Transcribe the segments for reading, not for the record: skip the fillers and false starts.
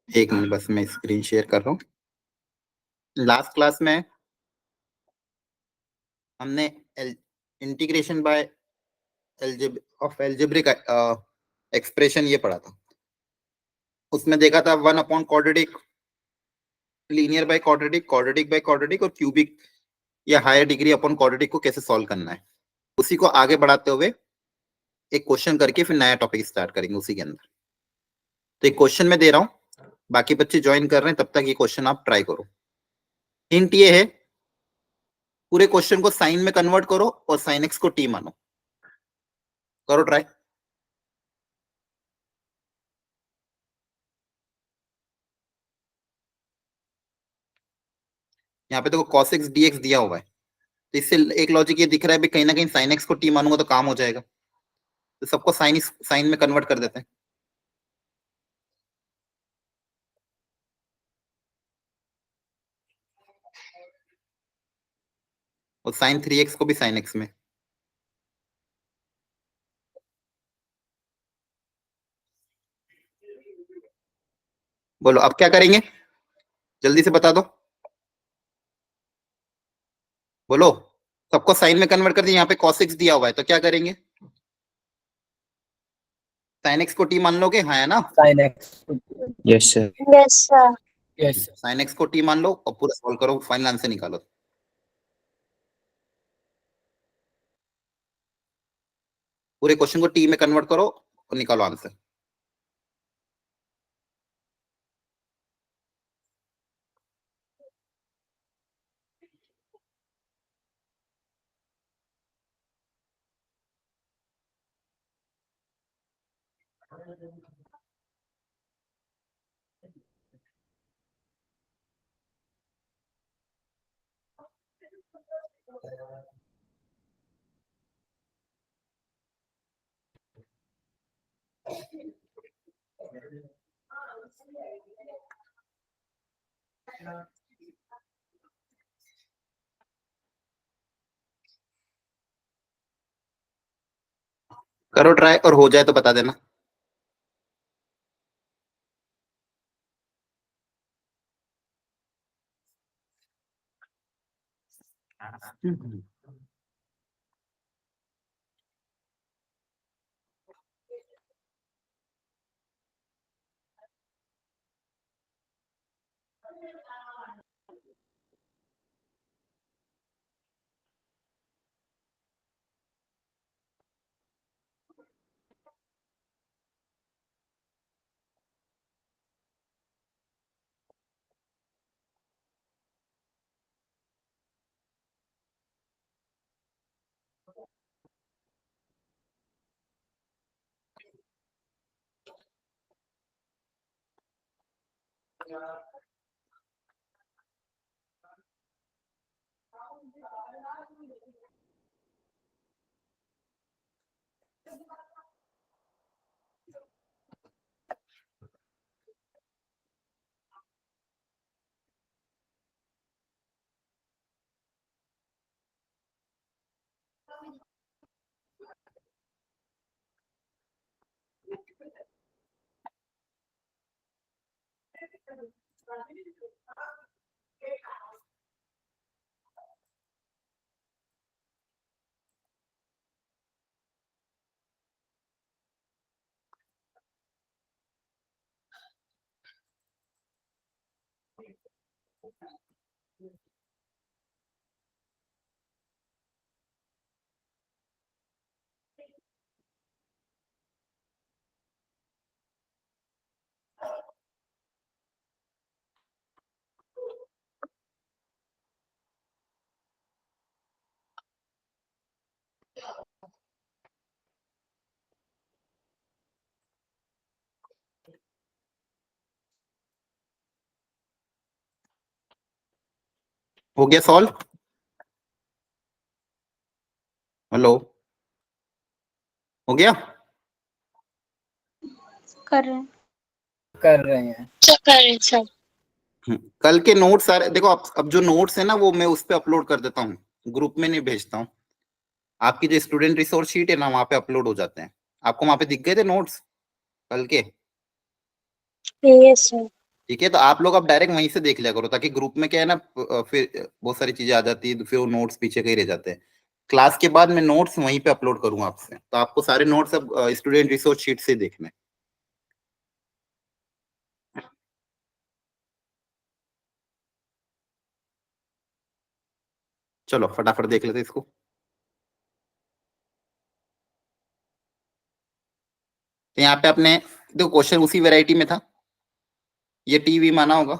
एक मिनट, बस मैं स्क्रीन शेयर कर रहा हूँ। लास्ट क्लास में हमने integration by of algebraic expression ये पढ़ा था। उसमें देखा था 1/क्वाड्रेटिक, linear by quadratic, quadratic by quadratic और क्यूबिक या हायर डिग्री अपॉन क्वाड्रेटिक को कैसे सॉल्व करना है। उसी को आगे बढ़ाते हुए एक क्वेश्चन करके फिर नया टॉपिक स्टार्ट करेंगे उसी के अंदर। तो एक क्वेश्चन मैं दे रहा हूँ, बाकी बच्चे ज्वाइन कर रहे हैं, तब तक ये क्वेश्चन आप ट्राई करो। हिंट ये है, पूरे क्वेश्चन को साइन में कन्वर्ट करो और साइन एक्स को टी मानो। करो ट्राई। यहाँ पे देखो cos x dx दिया हुआ है, तो इससे एक लॉजिक ये दिख रहा है भी कहीं ना कहीं साइन एक्स को टी मानूंगा तो काम हो जाएगा, तो सबको साइन में कन्वर्ट कर देते हैं। और साइन 3x को भी साइन एक्स में। बोलो अब क्या करेंगे, जल्दी से बता दो। बोलो, सबको साइन में कन्वर्ट कर दिया, यहाँ पे cos x दिया हुआ है तो क्या करेंगे, साइन एक्स को टी मान लोगे, हाँ है ना। Sine x. Yes sir. Yes sir. Yes sine x को टी मान लो और पूरा सॉल्व करो, फाइनल आंसर निकालो। पूरे क्वेश्चन को टी में कन्वर्ट करो और निकालो आंसर। करो ट्राई, और हो जाए तो बता देना। हो गया सॉल्व। हेलो, हो गया। कर रहे हैं। कर रहे हैं। क्या कर रहे हैं सर? कल के नोट्स सारे देखो, अब जो नोट्स है ना वो मैं उस पे अपलोड कर देता हूँ, ग्रुप में नहीं भेजता हूँ। आपकी जो स्टूडेंट रिसोर्स शीट है ना वहाँ पे अपलोड हो जाते हैं। आपको वहाँ पे दिख गए थे नोट्स कल के? Yes sir. ठीक है, तो आप लोग अब डायरेक्ट वहीं से देख लिया करो, ताकि ग्रुप में क्या है ना, फिर बहुत सारी चीजें आ जाती है, तो फिर वो नोट्स पीछे कहीं रह जाते हैं। क्लास के बाद मैं नोट्स वहीं पे अपलोड करूंगा आपसे, तो आपको सारे नोट्स अब स्टूडेंट रिसोर्स शीट से देखने हैं। चलो फटाफट देख लेते हैं इसको। तो यहाँ पे आपने देखो क्वेश्चन उसी वैरायटी में था, ये टीवी माना होगा,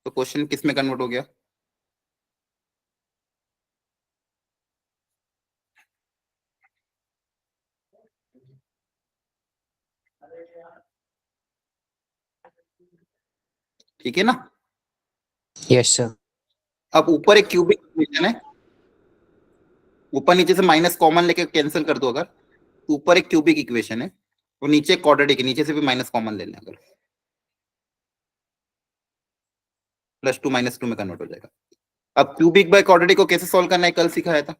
तो क्वेश्चन किस में कन्वर्ट हो गया? ठीक है ना? Yes sir. अब ऊपर एक क्यूबिक इक्वेशन है, ऊपर नीचे से माइनस कॉमन लेके कैंसिल कर दो अगर, तो ऊपर एक क्यूबिक इक्वेशन है और नीचे क्वाड्रेटिक है, नीचे से भी माइनस कॉमन ले लें अगर, +2 -2 में कन्वर्ट हो जाएगा। अब क्यूबिक बाय क्वाड्रेटिक को कैसे सॉल्व करना है कल सिखाया था,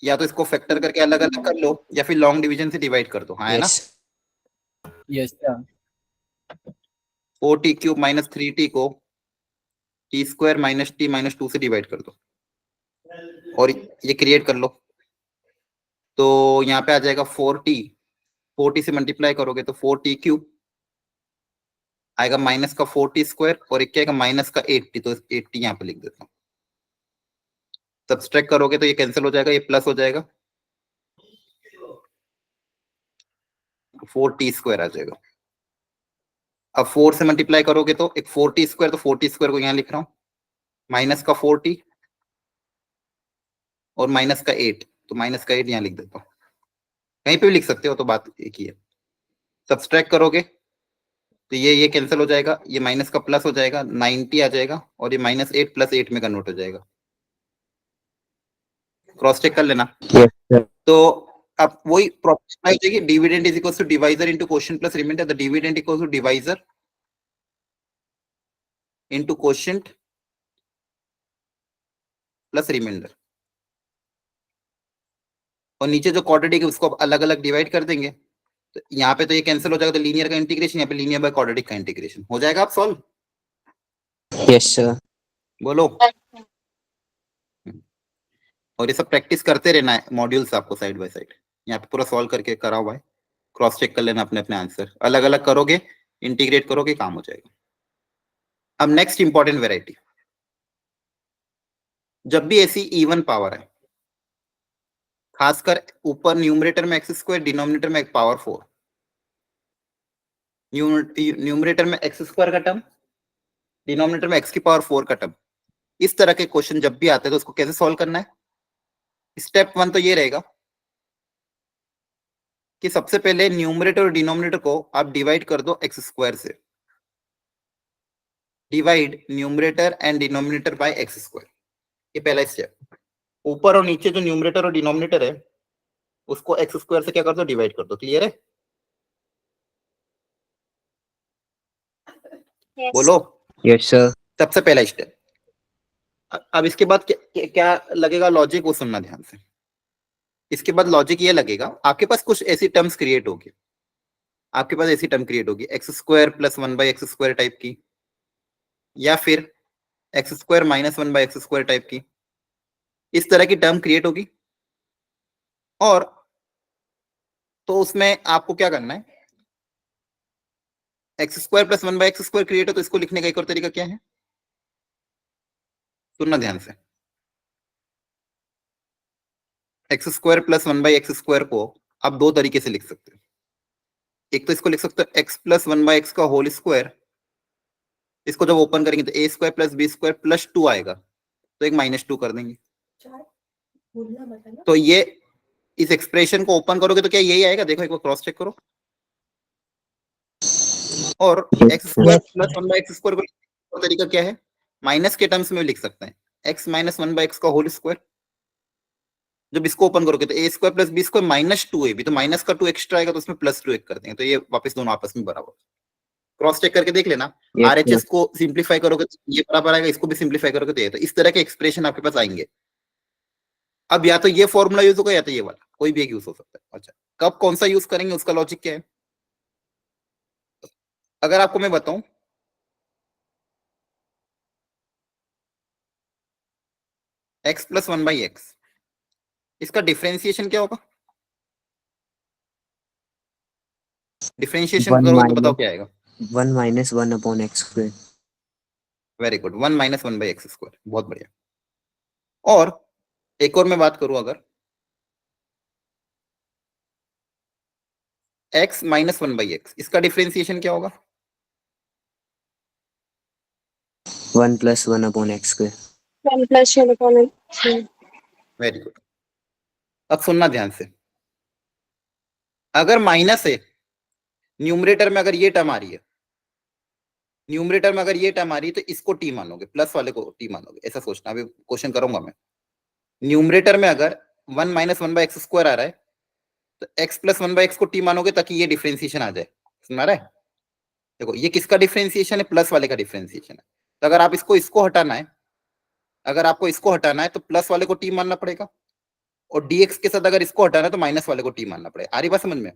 या तो इसको फैक्टर करके अलग अलग कर लो या फिर लॉन्ग डिवीजन से डिवाइड कर दो, हाँ है ना? Yes sir. 4t³ - 3t को t² - t -2 से डिवाइड कर दो और ये क्रिएट कर लो, तो यहाँ पे आ जाएगा 4t, 4t से मल्टीप्लाई करोगे तो 4t³ आएगा, माइनस का 4t² और एक क्या आएगा माइनस का 8t, तो 8t यहाँ पे लिख देता हूँ। सब्सट्रैक्ट करोगे तो ये कैंसिल हो जाएगा, ये प्लस हो जाएगा, 4t² आ जाएगा। अब 4 से मल्टीप्लाई करोगे तो एक 4t², तो 4t² को यहाँ लिख रहा हूँ, माइनस का 4t और माइनस का 8, तो माइनस का 8 यहाँ लिख देता हूँ, कहीं पे भी लिख सकते हो, तो बात एक ही है। सब्सट्रैक्ट करोगे तो ये कैंसिल हो जाएगा, ये माइनस का प्लस हो जाएगा, 90 आ जाएगा, और ये -8 + 8 में कन्वर्ट हो जाएगा। क्रॉस चेक कर लेना। Yes sir. तो अब वही प्रॉपर्टी हो जाएगी, dividend is equal to divisor into quotient plus remainder, the dividend equal to divisor into quotient plus remainder, और नीचे जो क्वाड्रेटिक है उसको अलग अलग डिवाइड कर देंगे, तो यहाँ पे तो ये कैंसिल हो जाएगा, तो लीनियर का इंटीग्रेशन, यहाँ पे लीनियर बाय क्वाड्रेटिक का इंटीग्रेशन हो जाएगा। आप सॉल्व यस सर। बोलो। और ये सब प्रैक्टिस करते रहना है, मॉड्यूल्स आपको साइड बाय साइड यहाँ पे पूरा सॉल्व करके करा हुआ है, क्रॉस चेक कर लेना अपने अपने आंसर, अलग अलग करोगे इंटीग्रेट करोगे काम हो जाएगा। अब नेक्स्ट इंपॉर्टेंट वेराइटी, जब भी ऐसी इवन पावर है, खासकर ऊपर न्यूमरेटर में x², डिनोमिनेटर में पावर 4, न्यूमरेटर में x² का टर्म, डिनोमिनेटर में x⁴ का टर्म, इस तरह के क्वेश्चन जब भी आते हैं तो उसको कैसे सॉल्व करना है? स्टेप 1 तो ये रहेगा कि सबसे पहले न्यूमरेटर और डिनोमिनेटर को आप डिवाइड कर दो x² से, divide numerator and denominator by x², ये पहला स्टेप। ऊपर और नीचे जो न्यूमरेटर और डिनोमिनेटर है उसको x² से क्या कर दो, डिवाइड कर दो। क्लियर है? बोलो। Yes sir. सबसे पहला स्टेप। अब इसके बाद क्या लगेगा लॉजिक, वो सुनना ध्यान से। इसके बाद लॉजिक ये लगेगा, आपके पास कुछ ऐसी टर्म्स क्रिएट होगी, आपके पास ऐसी टर्म क्रिएट होगी x² + 1/x² टाइप की, या फिर x² - 1/x² टाइप की, इस तरह की टर्म क्रिएट होगी। और तो उसमें आपको क्या करना है, x² + 1/x² क्रिएट हो तो इसको लिखने का एक और तरीका क्या है, सुनना ध्यान से। x² + 1/x² को आप दो तरीके से लिख सकते हो, एक तो इसको लिख सकते हो x + 1/x का होल स्क्वायर, इसको जब ओपन करेंगे तो a² + b² + 2 आएगा, तो एक -2 कर देंगे, तो ये इस एक्सप्रेशन को ओपन करोगे तो क्या यही आएगा, देखो एक बार क्रॉस चेक करो। और x² + 1/x² का तरीका क्या है, माइनस के टर्म्स में लिख सकते हैं, x - 1/x का होल स्क्वायर, जब इसको ओपन करोगे तो a² + b² -2 है, भी तो माइनस का 2 एक्स्ट्रा आएगा, तो उसमें +2 एक कर देंगे, तो ये वापस दोनों आपस में बराबर। क्रॉस चेक करके देख लेना, RHS को सिंप्लीफाई करोगे तो ये बराबर आएगा, इसको भी सिंप्लीफाई करोगे तो ये, तो इस तरह के एक्सप्रेशन आपके पास आएंगे। अब या तो ये फॉर्मूला यूज होगा या तो ये वाला, कोई भी एक यूज हो सकता है। अच्छा, कब कौन सा यूज करेंगे उसका लॉजिक क्या है, अगर आपको मैं बताऊं x प्लस 1/x, इसका डिफरेंशिएशन क्या होगा? डिफरेंशिएशन वन करोगे तो बताओ माइनस क्या आएगा? 1 - 1/x²। वेरी गुड, 1 - 1/x², बहुत बढ़िया। और एक और मैं बात करूं, अगर x - 1/x, इसका डिफरेंशिएशन क्या होगा? 1 + 1/x²। 1 + 1/x। Very good. अब सुनना ध्यान से, अगर माइनस है, न्यूमरेटर में अगर ये टर्म आ रही है, न्यूमरेटर में अगर ये टर्म आ रही है, तो इसको टी मानोगे, प्लस वाले को टी मानोगे, ऐसा सोचना। अभी क्वेश्चन करूंगा मैं। न्यूमरेटर में अगर 1 - 1/x² आ रहा है, तो x + 1/x को टी मानोगे ताकि ये डिफरेंशिएशन आ जाए। सुना रहा है? देखो, ये किसका डिफरेंशिएशन है? प्लस वाले का डिफरेंशिएशन है। तो अगर आप इसको हटाना है, अगर आपको इसको हटाना है तो प्लस वाले को टी मानना पड़ेगा, और dx के साथ अगर इसको हटाना है तो माइनस वाले को टी मानना पड़ेगा। आ रही बात समझ में?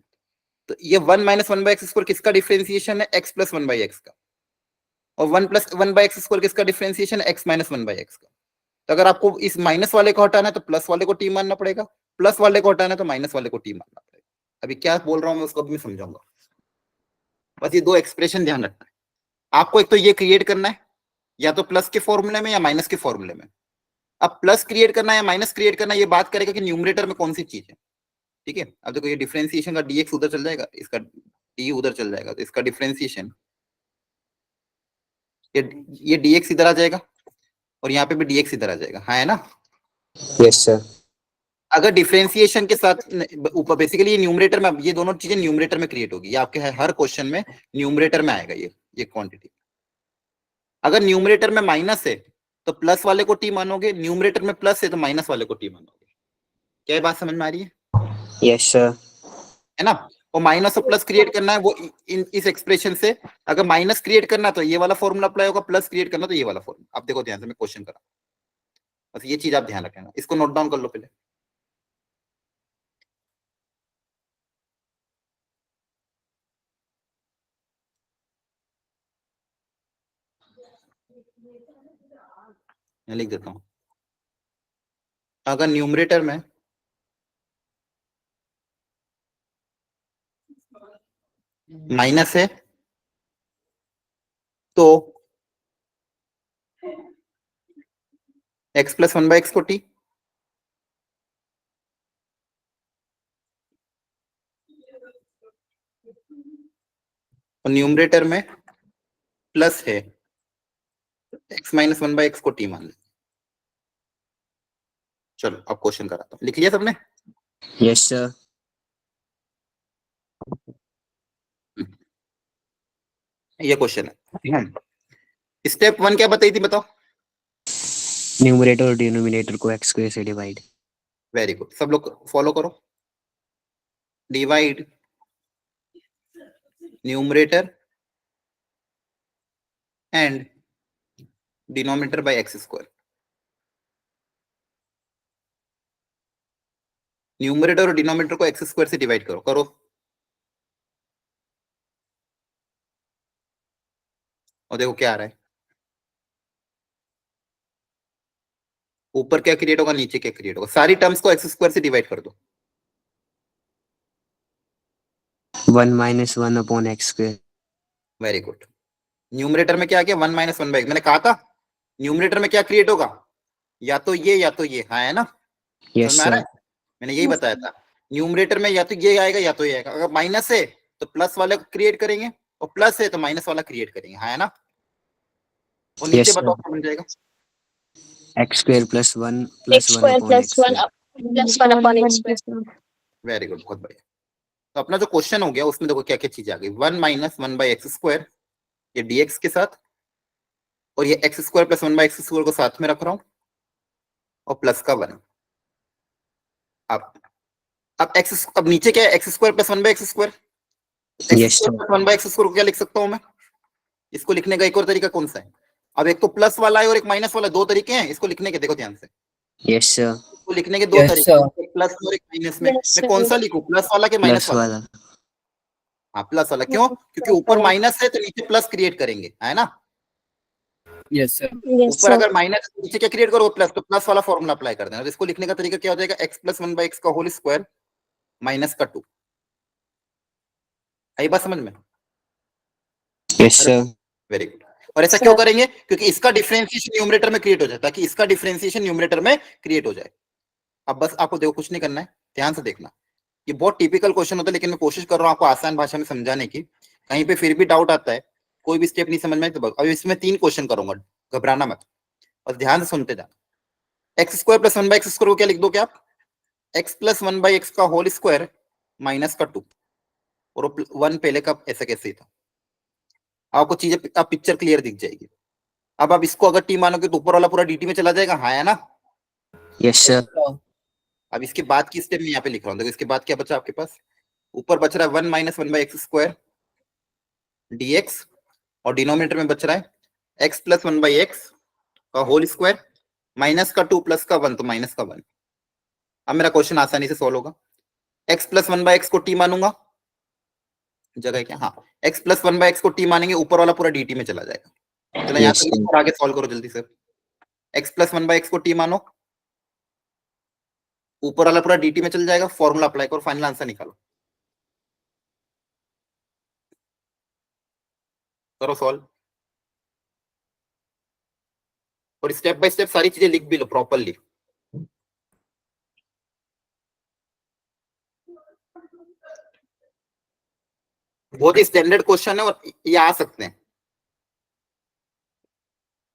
तो ये 1 - 1/x² किसका डिफरेंशिएशन है? x + 1/x का। और 1 + 1/x² किसका डिफरेंशिएशन है? x - 1/x का। तो अगर आपको इस माइनस वाले को हटाना है तो प्लस वाले को टी मानना पड़ेगा, प्लस वाले को हटाना है तो माइनस वाले को टी मानना पड़ेगा। अभी क्या बोल रहा हूं मैं उसको अभी मैं समझाऊंगा। बस ये दो एक्सप्रेशन ध्यान रखना है आपको। एक तो ये क्रिएट करना है या तो प्लस के फॉर्मूले में या माइनस के फॉर्मूले में। अब प्लस क्रिएट करना है या माइनस क्रिएट करना है, ये बात करेगा कि न्यूमरेटर में कौन सी चीज है। ठीक है, अब देखो, ये डिफरेंशिएशन का dx उधर चल जाएगा, इसका d उधर चल जाएगा, तो इसका डिफरेंशिएशन ये dx इधर आ जाएगा, और यहाँ पे भी dx इधर आ जाएगा। हाँ, है ना? Yes sir. अगर डिफरेंशिएशन के साथ ऊपर, बेसिकली ये न्यूमरेटर में, ये दोनों चीजें न्यूमरेटर में क्रिएट होगी। ये आपके हर क्वेश्चन में न्यूमरेटर में आएगा ये क्वांटिटी। अगर न्यूमरेटर में माइनस है तो प्लस वाले को टी मानोगे, न्यूमरेटर में प्लस है तो माइनस वाले को टी मानोगे। क्या ये बात समझ में आ रही है? Yes sir. है ना? और माइनस और प्लस क्रिएट करना है वो इस एक्सप्रेशन से। अगर माइनस क्रिएट करना तो ये वाला फॉर्मूला अप्लाई होगा, प्लस क्रिएट करना तो ये वाला फॉर्मूला। आप देखो ध्यान से, मैं क्वेश्चन करा, बस ये चीज आप ध्यान रखना। इसको नोट डाउन कर लो पहले। मैं लिख देता हूं, अगर न्यूमरेटर में माइनस है तो x + 1/x को टी, और न्यूमरेटर में प्लस है x - 1/x को टी मान ले। चलो अब क्वेश्चन कराता हूं। लिख लिया सबने? Yes sir. ये क्वेश्चन है। स्टेप 1 क्या बताई थी, बताओ? न्यूमरेटर और डिनोमिनेटर को x² से डिवाइड। वेरी गुड, सब लोग फॉलो करो। Divide numerator and denominator by x²। Numerator और डिनोमिनेटर को x² से डिवाइड करो। करो, और देखो क्या आ रहा है। ऊपर क्या क्रिएट होगा, नीचे क्या क्रिएट होगा। सारी टर्म्स को x² से डिवाइड कर दो। 1 - 1/x²। Very good. न्यूमरेटर में क्या आ गया? 1 - 1/x। मैंने कहा था न्यूमरेटर में क्या क्रिएट होगा, या तो ये या तो ये। हाँ, है ना? समझ यस में आ रहा सर। है? मैंने यही बताया था, न्यूमरेटर में या तो ये आएगा या तो ये आएगा। अगर माइनस है तो प्लस वाला क्रिएट करेंगे, और प्लस है तो माइनस वाला क्रिएट करेंगे। हाँ, है ना? और नीचे यस बताओ सर। क्या बन जाएगा? x² + 1 + x² + 1 + 1/x²। Very good, बहुत बढ़िया। तो अपना जो क्वेश्चन हो गया उसमें देखो क्या क्या चीज आ गई। 1 - 1/x², ये dx के साथ, और ये x² + 1/x² को साथ में रख रहा हूं, और प्लस का 1। अब नीचे क्या है? x² + 1/x²। Yes x² sir. + 1/x² को क्या लिख सकता हूं मैं? इसको लिखने का एक और तरीका कौन सा है? अब एक तो प्लस वाला है और एक माइनस वाला, दो तरीके हैं इसको लिखने के। देखो ध्यान से, यस सर। इसको लिखने के दो तरीके, एक प्लस और एक माइनस में। Yes, मैं sir. कौन सा लिखूं, प्लस वाला के माइनस प्लस वाला? वाला। हाँ प्लस वाला, क्यों? क्योंकि ऊपर माइनस है तो नीचे प्लस क्रिएट करेंगे, है ना? Yes sir. Yes, ऊपर sir. अगर माइनस नीचे क्या क्रिएट करो, प्लस, तो प्लस वाला फॉर्मूला अप्लाई कर देना। तो इसको लिखने का तरीका क्या हो जाएगा, x प्लस 1/x का होल स्क्वायर माइनस का 2। आई बात समझ में? Yes sir. Very good. और ऐसा क्यों करेंगे? क्योंकि इसका डिफरेंशिएशन न्यूमरेटर में क्रिएट हो जाए, ताकि इसका डिफरेंशिएशन न्यूमरेटर में क्रिएट हो जाए। अब बस आपको देखो, कुछ नहीं करना है, ध्यान से देखना। ये बहुत टिपिकल क्वेश्चन होता है, लेकिन मैं कोशिश कर रहा हूँ आपको आसान भाषा में समझाने की। कहीं पे फिर भी डाउट आता है, कोई भी स्टेप नहीं समझ में, तो अब इसमें 3 क्वेश्चन करूंगा, घबराना मत और ध्यान से सुनते जाना। X square plus 1/x square को क्या लिख दो क्या आप? एक्स प्लस 1/x का होल स्क्वायर माइनस का 2, और 1 पहले का ऐसा कैसे ही था। आपको चीजें, अब पिक्चर क्लियर दिख जाएगी। अब आप इसको अगर टी मानोगे तो ऊपर वाला पूरा dt में चला जाएगा, हाँ है ना? Yes sir. अब इसके बाद की स्टेप मैं यहाँ पे लिख रहा हूँ, देखो इसके बाद क्या बचा आपके पास, ऊपर बच रहा है 1 माइनस 1/x स्क्वायर dx, और डिनोमिनेटर में बच रहा है x प्लस 1/x का होल स्क्वायर माइनस का 2 प्लस का 1, तो माइनस का 1। अब मेरा क्वेश्चन आसानी से सॉल्व होगा। x प्लस 1/x को t मानूंगा, जगह क्या, हाँ x प्लस 1/x को t मानेंगे, ऊपर वाला पूरा dt में चला जाएगा। चलो यहाँ यस तक सर। और आगे सॉल्व करो जल्दी से। x प्लस 1/x को t मानो, ऊपर वाला पूरा dt में चल जाएगा, फॉर्मूला अप्लाई करो, फाइनल आंसर निकालो। करो सॉल्व, और स्टेप बाय स्टेप सारी चीजें लिख भी लो प्रॉपरली। बहुत ही स्टैंडर्ड क्वेश्चन है और ये आ सकते हैं,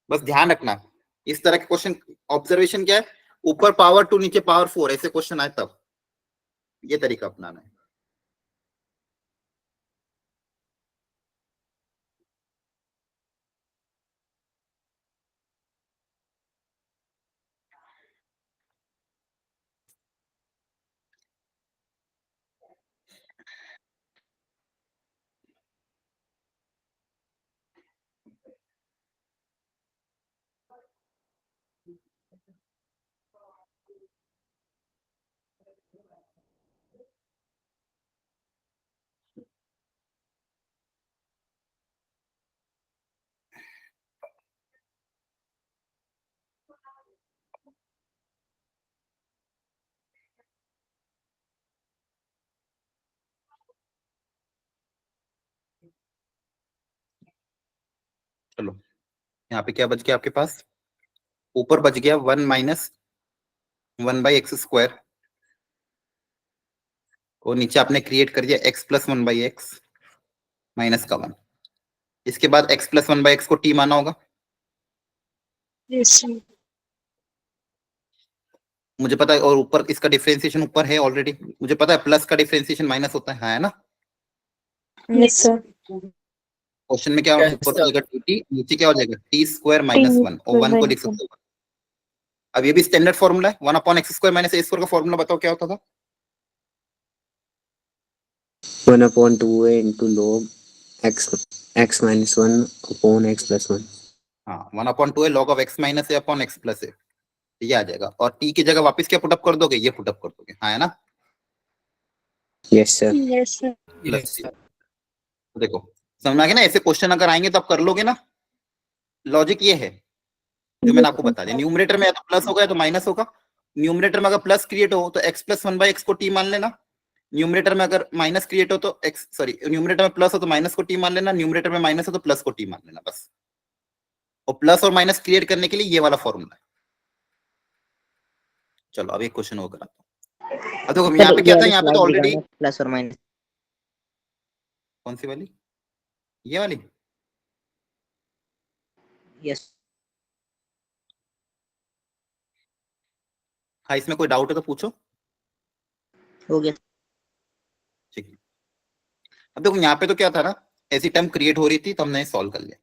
बस ध्यान रखना। इस तरह के क्वेश्चन, ऑब्जर्वेशन क्या है, ऊपर पावर 2 नीचे पावर 4 ऐसे क्वेश्चन आए तब ये तरीका अपनाना है। चलो यहाँ पे क्या बच गया आपके पास, ऊपर बच गया 1 माइनस 1/x स्क्वायर, और नीचे आपने क्रिएट कर दिया x प्लस 1/x माइनस का 1। इसके बाद x प्लस 1/x को t माना होगा, Yes, sir. मुझे पता है, और ऊपर इसका डिफरेंशिएशन ऊपर है ऑलरेडी, मुझे पता है प्लस का डिफरेंशिएशन माइनस होता है, हाँ है ना? Yes, sir. क्वेश्चन में क्या Yes, ऊपर sir. हो जाएगा टी, नीचे क्या हो जाएगा t स्क्वायर माइनस 1, और 1 को लिख सकते हो। अब ये भी स्टैंडर्ड फॉर्मूला है, 1/x square minus a square का फॉर्मूला बताओ क्या होता था? 1/2a into log x minus 1 upon x plus 1। हाँ 1/2 है log of x minus a upon x plus a, ये आ जाएगा, और t की जगह वापस क्या पुटअप कर दोगे, ये पुटअप कर दोगे, हाँ है ना? Yes sir. Yes, sir. Yes sir. देखो समझ में आ गया ना, ऐसे क्वेश्चन अगर आएंगे तो आप कर लोगे ना। लॉजिक ये है जो मैंने आपको बता दिया, न्यूमरेटर में या तो प्लस होगा या तो माइनस होगा। न्यूमरेटर में अगर प्लस क्रिएट हो तो x प्लस 1/x को t मान लेना, न्यूमरेटर में अगर माइनस क्रिएट हो तो x, सॉरी न्यूमरेटर में प्लस हो तो माइनस को t मान लेना, न्यूमरेटर में माइनस हो तो प्लस को t मान लेना, बस। और प्लस और माइनस क्रिएट करने के लिए ये वाला फॉर्मूला है। चलो अब एक क्वेश्चन और कराता हूं। अब देखो यहाँ पे क्या था, यहाँ पे तो ऑलरेडी प्लस और माइनस। कौन सी वाली, ये वाली? यस हाँ इसमें कोई डाउट है तो पूछो। हो गया। ठीक है, अब देखो यहाँ पे तो क्या था ना, ऐसी टर्म क्रिएट हो रही थी तो हमने सॉल्व कर लिया।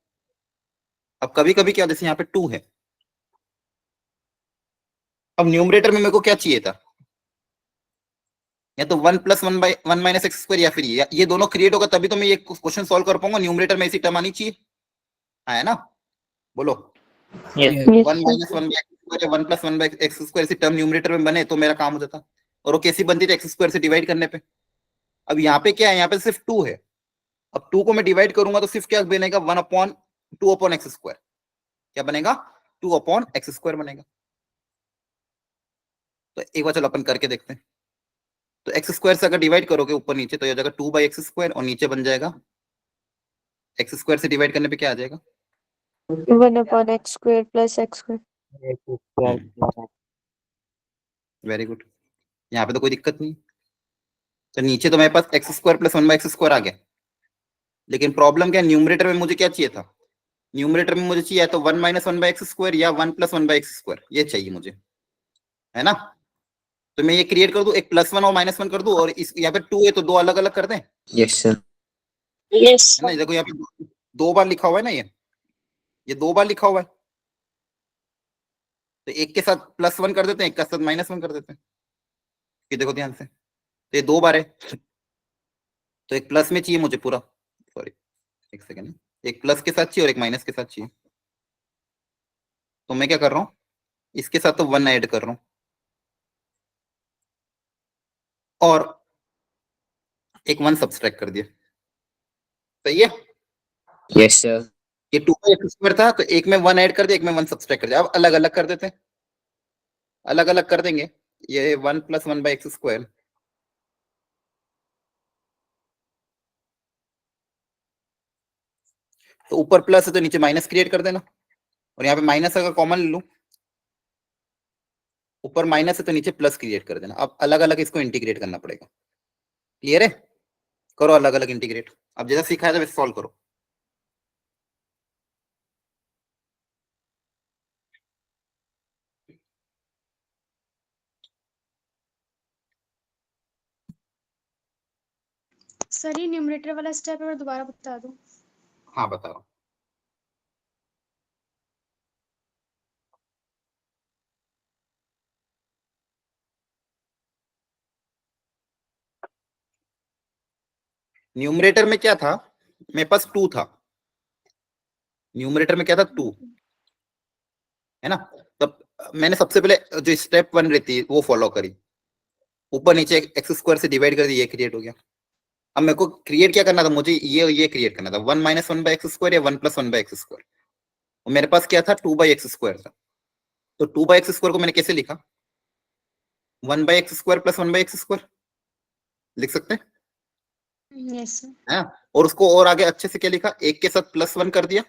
अब कभी कभी क्या, जैसे यहाँ पे 2 है, अब न्यूमरेटर में मेरे को क्या चाहिए था, या तो 1 प्लस 1/1 माइनस एक्स स्क्वायर, या फिर ये दोनों क्रिएट होगा तभी तो मैं ये क्वेश्चन सॉल्व कर पाऊंगा। न्यूमरेटर में ऐसी टर्म आनी चाहिए, हाँ है ना? बोलो, यस 1 माइनस 1/x स्क्वायर या 1 प्लस 1/x स्क्वायर ऐसी टर्म न्यूमरेटर में बने तो मेरा काम हो जाता। और वो कैसी बनती थी, एक्स स्क्वायर से डिवाइड करने पे। अब यहाँ पे क्या है, यहाँ पे सिर्फ 2 है, अब 2 को मैं डिवाइड करूंगा तो सिर्फ क्या बनेगा, 1/2/x²। क्या बनेगा, 2/x² बनेगा। तो एक बार चलो अपन करके देखते हैं। तो x² से अगर डिवाइड करोगे ऊपर नीचे तो ये हो जाएगा 2/x² और नीचे बन जाएगा x² से डिवाइड करने पे क्या आ जाएगा, 1/x² plus x². Very good. यहाँ पे तो कोई दिक्कत नहीं। तो नीचे तो मेरे पास x² + 1/x² आ गया, लेकिन प्रॉब्लम क्या है, न्यूमरेटर में मुझे क्या चाहिए था, न्यूमरेटर में मुझे चाहिए तो 1 - 1/x² या 1 + 1/x², ये चाहिए मुझे, है ना। तो मैं ये क्रिएट कर दूं, एक +1 और -1 कर दूं, और इस यहाँ पे 2 है तो 2 अलग अलग कर दें, है Yes, sir. Yes, ना। देखो यहाँ पे 2 बार लिखा हुआ है ना, ये 2 बार लिखा हुआ है। तो एक के साथ +1 कर देते हैं, एक के साथ -1 कर देते हैं। ये देखो ध्यान से, तो ये 2 बार है, तो एक प्लस में चाहिए मुझे पूरा, सॉरी एक सेकेंड, एक प्लस के साथ चाहिए और एक माइनस के साथ चाहिए। तो मैं क्या कर रहा हूँ, इसके साथ तो 1 ऐड कर रहा हूँ और एक 1 सब्सट्रैक्ट कर दिया। सही है। Yes, sir. ये 2/x² था, तो एक में 1 ऐड कर दिया, एक में 1 सब्सट्रैक्ट कर दिया। अब अलग अलग कर देते हैं, अलग अलग कर देंगे। ये 1 + 1/x², तो ऊपर प्लस है तो नीचे माइनस क्रिएट कर देना, और यहाँ पे माइनस अगर कॉमन ले लूं, ऊपर माइनस है तो नीचे प्लस क्रिएट कर देना। अब अलग अलग इसको इंटीग्रेट करना पड़ेगा। क्लियर है, करो अलग अलग इंटीग्रेट। अब जैसा सिखाया था वैसे सॉल्व करो। सर ये न्यूमरेटर वाला स्टेप और दोबारा बता दो। हाँ बताओ। न्यूमरेटर में क्या था, मेरे पास 2 था, न्यूमरेटर में क्या था 2, है ना। तब मैंने सबसे पहले जो स्टेप 1 रहती है वो फॉलो करी, ऊपर नीचे x² से डिवाइड कर दी, ये क्रिएट हो गया। अब मेरे को क्रिएट क्या करना था, मुझे ये क्रिएट करना था 1 - 1/x² या 1 + 1/x²। और मेरे पास क्या था, 2/x² था। तो 2/x² को मैंने कैसे लिखा, 1/x² + 1/x² लिख सकते हैं, यस सर। है। और उसको और आगे अच्छे से क्या लिखा, एक के साथ +1 कर दिया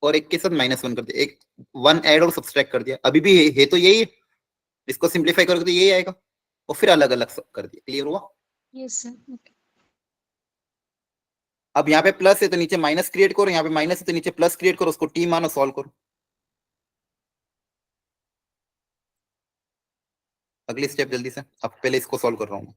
और एक के साथ -1 कर दिया, एक 1 ऐड और सब्सट्रैक्ट कर दिया। अभी भी है तो यही है, इसको सिंप्लीफाई करोगे तो यही आएगा, और फिर अलग अलग सब कर दिया। क्लियर हुआ। Yes sir. ओके। अब यहाँ पे प्लस है तो नीचे माइनस क्रिएट करो, यहाँ पे माइनस है तो नीचे प्लस क्रिएट करो, उसको टी मानो, सॉल्व करो। अगली स्टेप जल्दी से, अब पहले इसको सॉल्व कर रहा हूँ।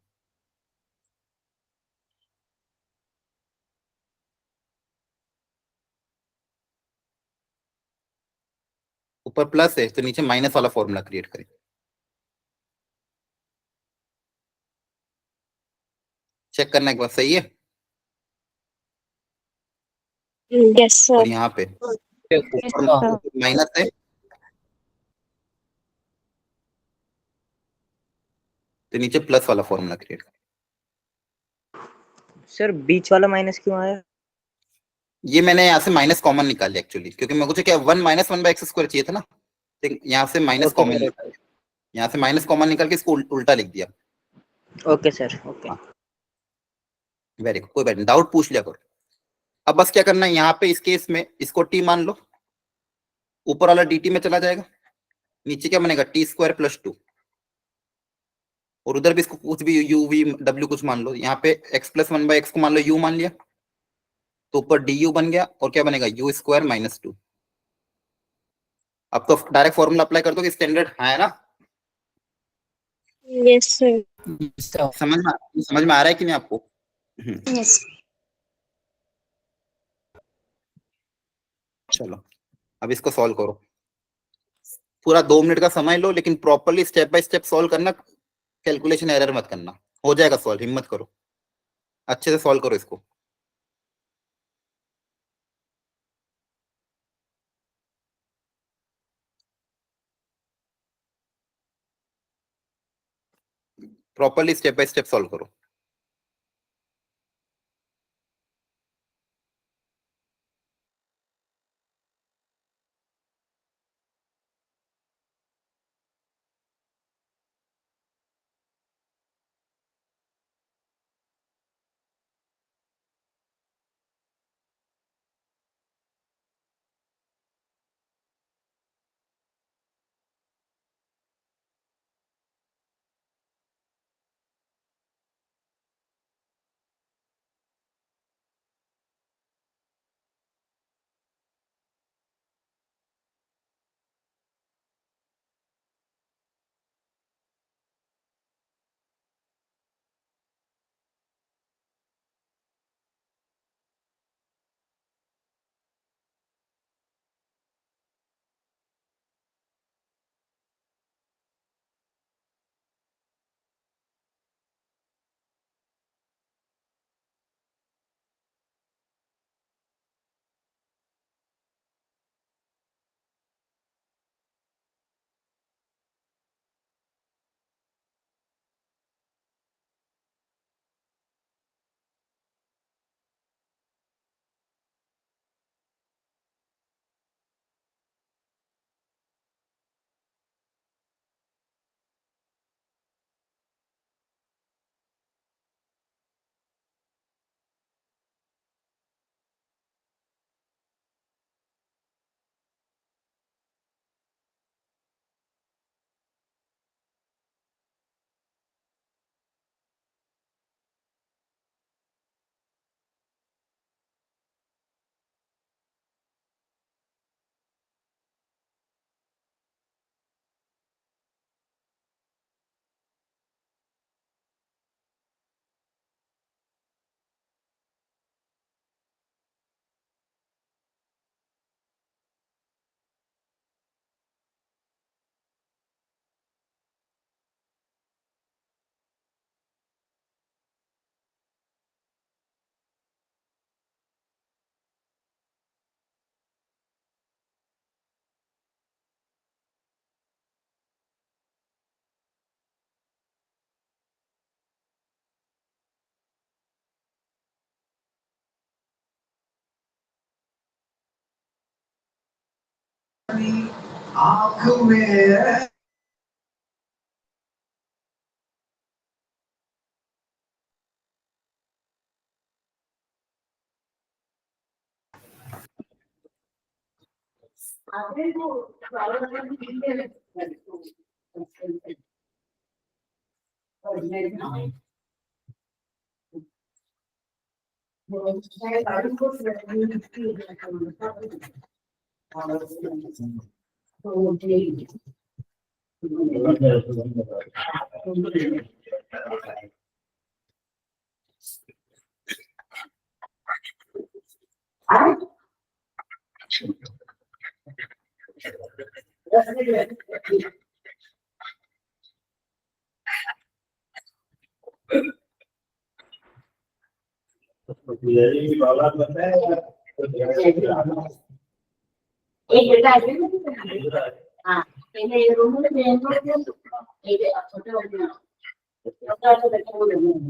ऊपर प्लस है तो नीचे माइनस वाला फॉर्मूला क्रिएट करें। चेक करना एक बार, सही है। yes, sir. और यहाँ पे ऊपर माइनस है तो नीचे प्लस वाला फॉर्मूला क्रिएट करें। सर बीच वाला माइनस क्यों आया? ये मैंने यहाँ से माइनस कॉमन निकाल लिया एक्चुअली, क्योंकि मेरे को क्या 1 - 1/x² चाहिए था ना, तो यहाँ से माइनस ओके कॉमन सर। निकाल, यहाँ से माइनस कॉमन निकाल के इसको उल्टा लिख दिया। Okay sir. Okay. Very good, कोई बात नहीं, डाउट पूछ लिया करो। अब बस क्या करना है, यहाँ पे इस केस में इसको टी मान लो, ऊपर वाला dt में चला जाएगा, नीचे क्या बनेगा t² + 2, और उधर भी इसको कुछ भी u v w कुछ मान लो। यहाँ पे x + 1/x को मान लो u मान लिया, तो ऊपर du बन गया, और क्या बनेगा u² - 2। अब तो डायरेक्ट फॉर्मूला अप्लाई कर दो कि स्टैंडर्ड है ना। Yes, sir. समझ में आ रहा है कि नहीं आपको। यस। चलो अब इसको सॉल्व करो, पूरा 2 मिनट का समय लो, लेकिन properly step by step solve करना, कैलकुलेशन एरर मत करना। हो जाएगा सॉल्व, हिम्मत करो, अच्छे से सॉल्व करो इसको। Properly step by step solve करो।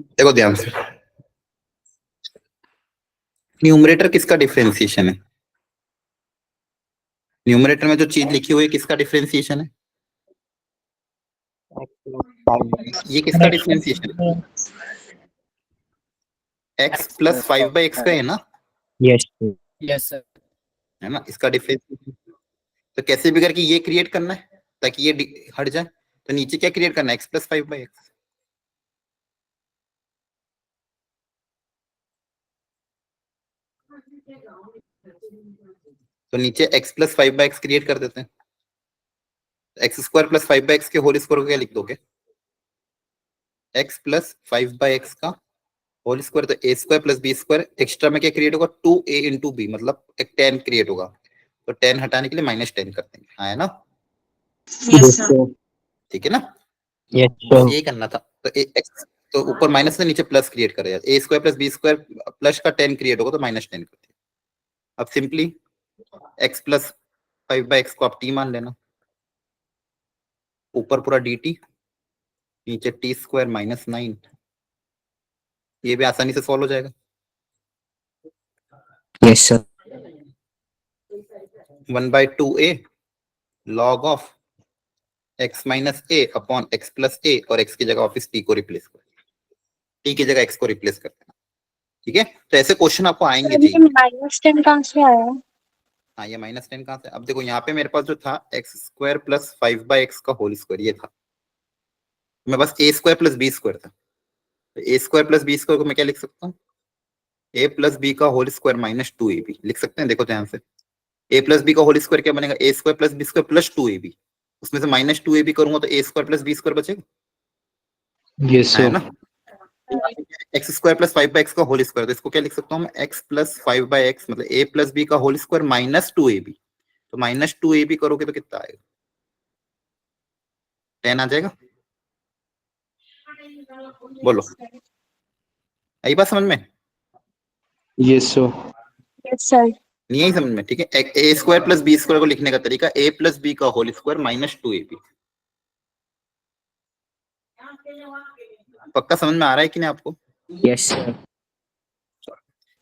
देखो ध्यान से, न्यूमरेटर किसका डिफरेंशिएशन है? न्यूमरेटर में जो चीज लिखी हुई है किसका डिफरेंशिएशन है? ये किसका डिफरेंशिएशन है? x प्लस 5/x का है ना, Yes. Yes sir. है ना, इसका डिफरेंशिएशन। तो कैसे भी करके ये क्रिएट करना है ताकि ये हट जाए, तो नीचे क्या क्रिएट करना है? x plus 5/x। तो नीचे x प्लस 5/x क्रिएट कर देते हैं। एक्स स्क्वायर प्लस 5/x के होल स्क्वायर को क्या लिख दोगे? x प्लस 5/x का होल स्क्वायर, तो a square plus b square, extra में क्या क्रिएट होगा? 2a इंटू बी, मतलब एक 10 क्रिएट होगा, तो 10 हटाने के लिए -10 कर देंगे, हाँ है ना? Yes, sir. ठीक है ना, Yes, बस sir. यही करना था। तो x, तो ऊपर माइनस से नीचे प्लस क्रिएट करेगा, a square plus b square plus का 10 क्रिएट होगा तो -10 कर दिया। अब सिंपली x प्लस 5/x को आप t मान लेना, ऊपर पूरा dt, नीचे t स्क्वायर -9, ये भी आसानी से सॉल्व हो जाएगा। Yes, sir. 1/2a log of x minus a upon x plus a, और x की जगह ऑफिस t को रिप्लेस कर, t की जगह x को रिप्लेस कर देना। ठीक है, तो ऐसे क्वेश्चन आपको आएंगे सर जी। ये -10 कहाँ से आया? हाँ, ये -10 कहाँ से? अब देखो यहाँ पे मेरे पास जो था एक्स स्क्वायर प्लस 5/x का होल स्क्वायर, ये था, मैं बस a square plus b square था, तो a square plus b square को मैं क्या लिख सकता हूँ? ए प्लस बी का होल स्क्वायर -2ab लिख सकते हैं। देखो ध्यान से, ए प्लस बी का होल स्क्वायर क्या बनेगा? A square plus b square plus 2ab, उसमें से -2ab करूंगा तो a square plus b square बचेगा, Yes, है sir. ना? एक्स स्क्वायर प्लस 5/x का होल स्क्वायर, तो इसको क्या लिख सकता हूँ मैं? एक्स प्लस 5/x, मतलब ए प्लस बी का होल स्क्वायर -2ab, तो -2ab करोगे तो कितना आएगा? 10 आ जाएगा। बोलो, आई बात समझ में? Yes, sir. Yes sir. नहीं आई समझ में? ठीक है, ए स्क्वायर प्लस बी स्क्वायर को लिखने का तरीका, ए प्लस बी का होल स्क्वायर -2ab। पक्का समझ में आ रहा है कि नहीं आपको? Yes, sir.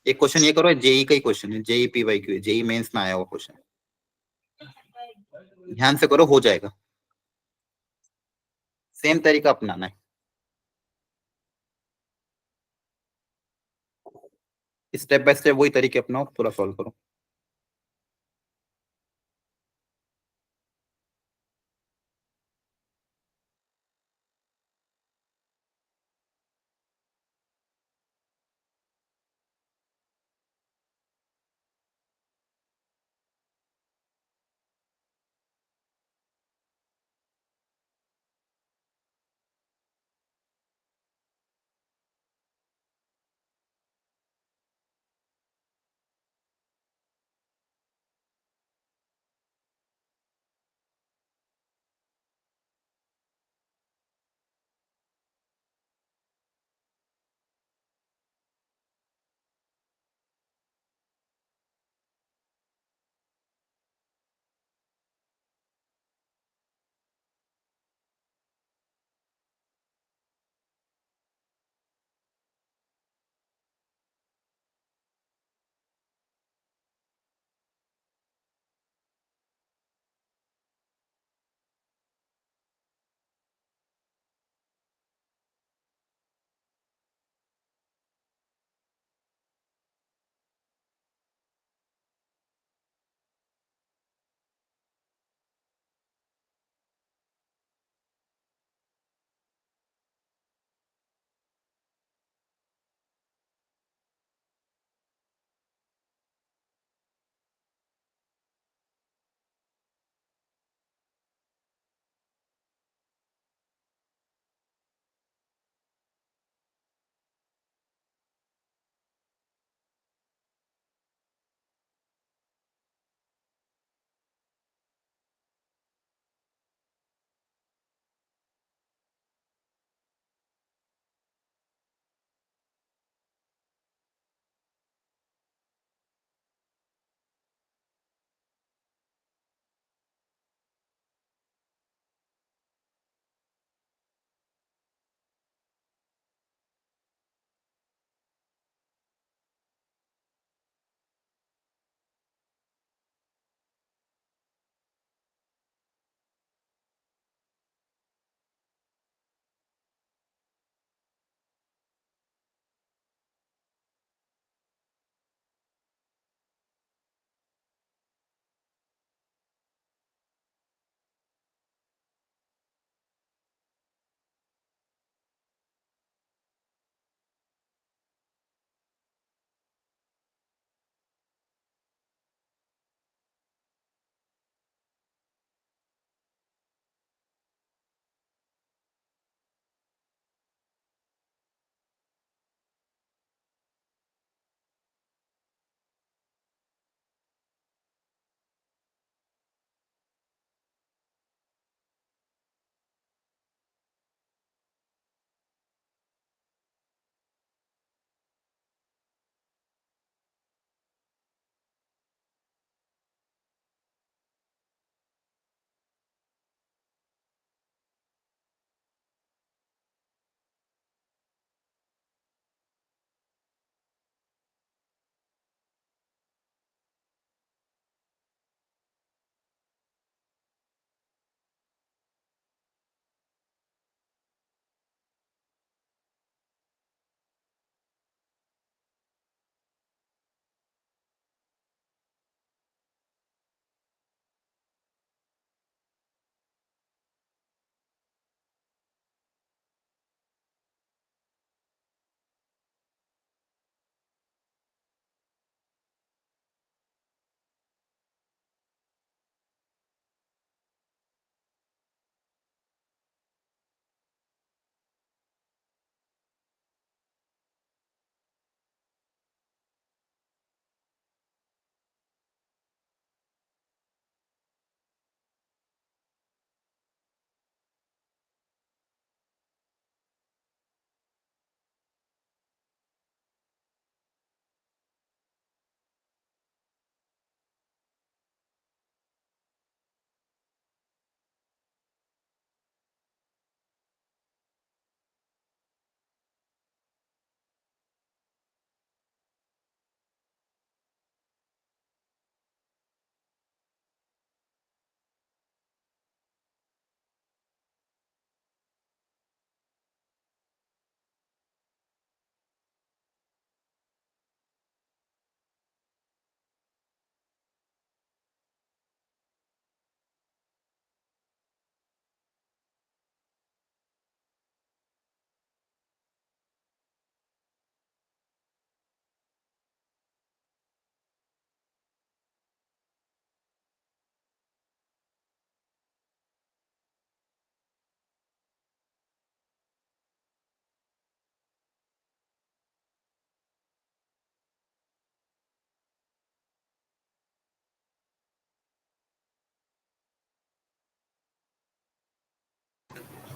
एक क्वेश्चन ये करो, जेई का ही क्वेश्चन है, जेई PYQ, जेई मेंस में आया हुआ क्वेश्चन, ध्यान से करो, हो जाएगा। सेम तरीका अपनाना है, स्टेप बाय स्टेप वही तरीके अपनाओ, पूरा सॉल्व करो।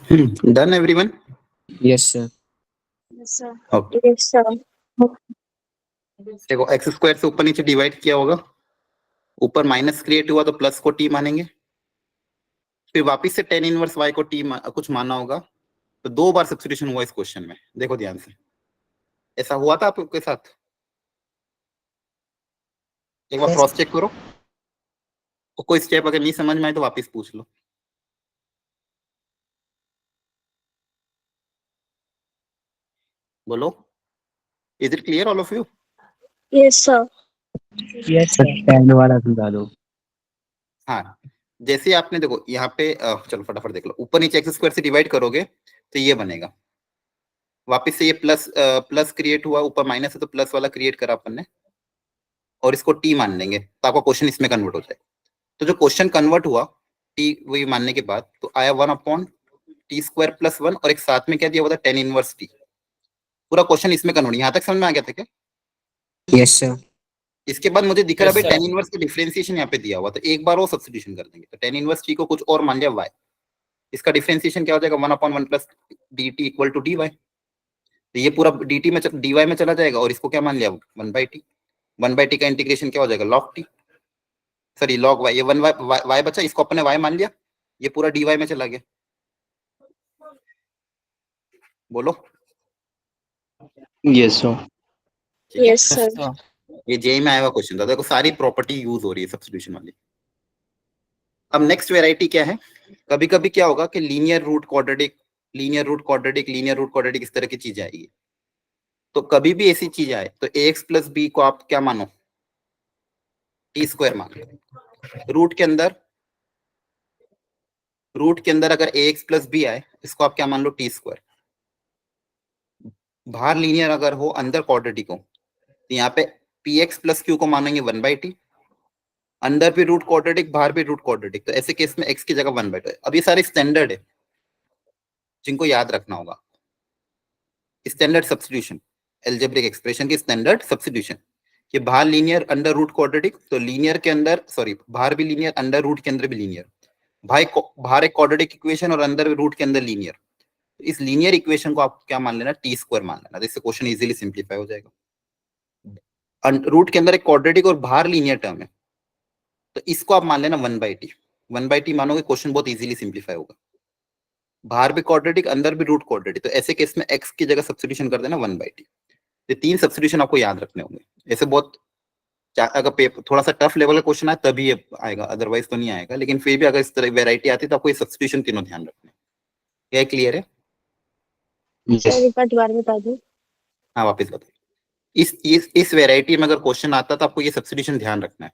Done everyone? Yes, sir. Yes, sir. Okay, Yes, sir. देखो एक्स स्क्वायर से ऊपर नीचे डिवाइड किया होगा, ऊपर माइनस क्रिएट हुआ तो प्लस को टी मानेंगे, फिर वापस से टेन इनवर्स वाई को टी कुछ माना होगा, तो 2 बार सब्स्टिट्यूशन हुआ इस क्वेश्चन में। देखो ध्यान से, ऐसा हुआ था आपके साथ? एक बार क्रॉस चेक करो, और कोई स्टेप अगर नहीं समझ में आए तो वापस पूछ लो। बोलो, is it clear all of you? Yes, sir. Yes, Sir, sir. 10 वाला समझा दो। हाँ, जैसे आपने देखो यहाँ पे चलो फटाफट देख लो, ऊपर नीचे एक्स स्क्वायर से डिवाइड करोगे तो ये बनेगा, वापस से ये प्लस क्रिएट हुआ, ऊपर माइनस है तो प्लस वाला क्रिएट करा अपन ने, और इसको टी मान लेंगे तो आपका क्वेश्चन इसमें कन्वर्ट हो जाएगा। तो जो क्वेश्चन कन्वर्ट हुआ टी वही मानने के बाद, तो आया 1/t² + 1, और एक साथ में क्या दिया हुआ था, टेन इनवर्स टी। पूरा क्वेश्चन इसमें कन्वर्ट, यहाँ तक समझ में आ गया था क्या? Yes, sir. इसके बाद मुझे दिख रहा है Yes, भाई sir. टेन इनवर्स का डिफरेंशिएशन यहाँ पे दिया हुआ, तो एक बार वो सब्स्टिट्यूशन कर देंगे, तो टेन इनवर्स टी को कुछ और मान लिया y, इसका डिफरेंशिएशन क्या हो जाएगा, 1/1 + dt = dy। तो ये पूरा dt में dy में चला जाएगा, और इसको क्या मान लिया, 1/t। 1/t का इंटीग्रेशन क्या हो जाएगा, log t, sorry log y, ये 1y बचा, इसको अपने y मान लिया, ये पूरा dy में चला गया। बोलो। Yes, sir. ठीक है, Yes, sir. ये जेई में आया हुआ क्वेश्चन था, देखो सारी प्रॉपर्टी यूज हो रही है सब्स्टिट्यूशन वाली। अब नेक्स्ट वेराइटी क्या है, कभी कभी क्या होगा कि linear root quadratic, linear root quadratic, linear root quadratic, इस तरह की चीजें आएगी। तो कभी भी ऐसी चीज आए तो ax + b को आप क्या मानो, t² मानो। रूट के अंदर अगर ax + b आए, इसको आप क्या मान लो, t²। बाहर लीनियर अगर हो, अंदर क्वाड्रेटिक हो, तो यहाँ पे px + q को मानेंगे 1/t, अंदर भी रूट क्वाड्रेटिक, बाहर भी रूट क्वाड्रेटिक, तो ऐसे केस में x की जगह 1/2। अब ये सारे स्टैंडर्ड है जिनको याद रखना होगा, स्टैंडर्ड सब्स्टिट्यूशन, अलजेब्रिक एक्सप्रेशन की स्टैंडर्ड सब्स्टिट्यूशन, कि बाहर लीनियर अंडर रूट क्वाड्रेटिक, तो लीनियर के अंदर, सॉरी बाहर भी लीनियर, अंडर रूट के अंदर भी लीनियर, बाहर एक क्वाड्रेटिक इक्वेशन और अंदर रूट के अंदर लीनियर। तो इस लीनियर इक्वेशन को आप क्या मान लेना, t² मान लेना, इससे क्वेश्चन इजीली सिंप्लीफाई हो जाएगा। रूट के अंदर एक क्वाड्रेटिक और बाहर लीनियर टर्म है, तो इसको आप मान लेना 1/t। 1/t मानोगे, क्वेश्चन बहुत इजीली सिंप्लीफाई होगा। बाहर भी क्वाड्रेटिक, अंदर भी रूट क्वाड्रेटिक, तो ऐसे केस में x की जगह सब्स्टिट्यूशन कर देना 1/t। ये 3 सब्स्टिट्यूशन आपको याद रखने होंगे। ऐसे बहुत, अगर पेपर थोड़ा सा टफ लेवल का क्वेश्चन आए तभी ये आएगा, अदरवाइज तो नहीं आएगा, लेकिन फिर भी अगर इस तरह वेराइटी आती है तो आपको ये सब्स्टिट्यूशन तीनों ध्यान रखने हैं। क्या क्लियर है? Sir, एक बार दोबारा बता दो। हाँ वापस बताओ। इस वेराइटी में अगर क्वेश्चन आता तो आपको ये सब्स्टिट्यूशन ध्यान रखना है,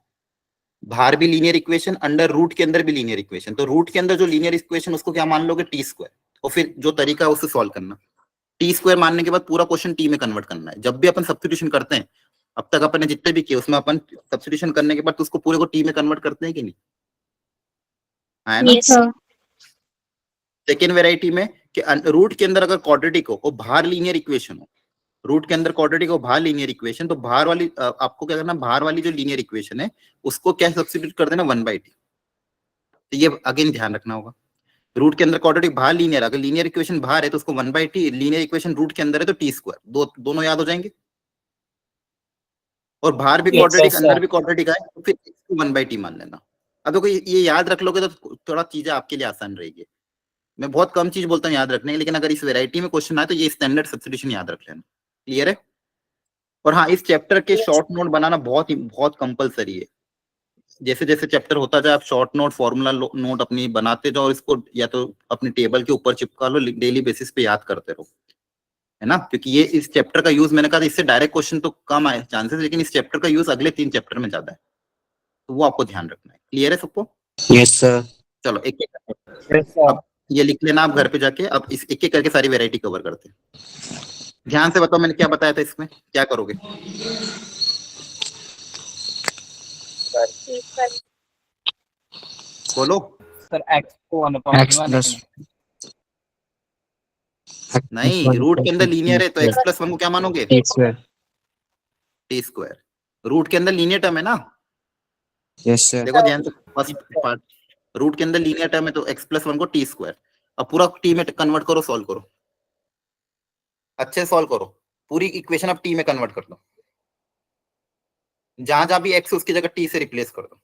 बाहर भी लीनियर इक्वेशन, अंडर रूट के अंदर भी लीनियर इक्वेशन, तो रूट के अंदर जो लीनियर इक्वेशन उसको क्या मान लोगे, t², और फिर जो तरीका है उससे सॉल्व करना। t² मानने के बाद पूरा क्वेश्चन t में कन्वर्ट करना है। जब भी अपन सब्स्टिट्यूशन करते हैं, अब तक अपन ने जितने भी किए उसमें अपन सब्स्टिट्यूशन करने के बाद तो उसको पूरे को t में कन्वर्ट करते हैं कि नहीं, है ना? Yes, sir. सेकेंड वेराइटी में कि रूट के अंदर अगर क्वाड्रेटिक हो और बाहर लीनियर इक्वेशन हो, रूट के अंदर क्वाड्रेटिक हो, बाहर लीनियर इक्वेशन, तो बाहर वाली आपको क्या करना, बाहर वाली जो लीनियर इक्वेशन है उसको क्या सब्स्टिट्यूट कर देना, 1/t। तो ये अगेन ध्यान रखना होगा, रूट के अंदर क्वाड्रेटिक, बाहर लीनियर, अगर लीनियर इक्वेशन बाहर है तो उसको 1/t, लीनियर इक्वेशन रूट के अंदर है तो t², दोनों याद हो जाएंगे। और बाहर भी क्वाड्रेटिक, अंदर भी क्वाड्रेटिक आए तो फिर 1/t मान लेना। अब देखो ये याद रख लोगे तो थोड़ा चीजें आपके लिए आसान रहेगी। मैं बहुत कम चीज बोलता हूँ याद रखने की, लेकिन अगर इस वेराइटी में क्वेश्चन आए तो ये स्टैंडर्ड सब्स्टिट्यूशन याद रख लेना। क्लियर है? और हाँ, इस चैप्टर के शॉर्ट नोट बनाना बहुत कंपलसरी है। जैसे जैसे चैप्टर होता जाए आप शॉर्ट नोट, फॉर्मूला नोट अपनी बनाते जाओ, और इसको या तो अपनी टेबल के ऊपर चिपका लो, डेली बेसिस पे याद करते रहो, है ना? क्योंकि ये इस चैप्टर का यूज, मैंने कहा इससे डायरेक्ट क्वेश्चन तो कम आए चांसेस, लेकिन इस चैप्टर का यूज अगले 3 चैप्टर में ज्यादा है, तो वो आपको ध्यान रखना है। क्लियर है सबको? Yes, sir. चलो एक एक अब ये लिख लेना आप घर पे जाके। अब इस एक एक करके सारी वैरायटी कवर करते हैं। ध्यान से बताओ मैंने क्या बताया था, इसमें क्या करोगे? बोलो। सर x को 1/1 X plus नहीं, रूट के अंदर लीनियर है तो x + 1 को क्या मानोगे, t². t²। रूट के अंदर लीनियर टर्म है ना, Yes, sir. देखो ध्यान से, फर्स्ट पार्ट, रूट के अंदर लीनियर टर्म है तो x + 1 को t²। अब पूरा टी में कन्वर्ट करो, सॉल्व करो, अच्छे से सॉल्व करो, पूरी इक्वेशन अब टी में कन्वर्ट कर दो, जहां जहां भी एक्स उसकी जगह टी से रिप्लेस कर दो।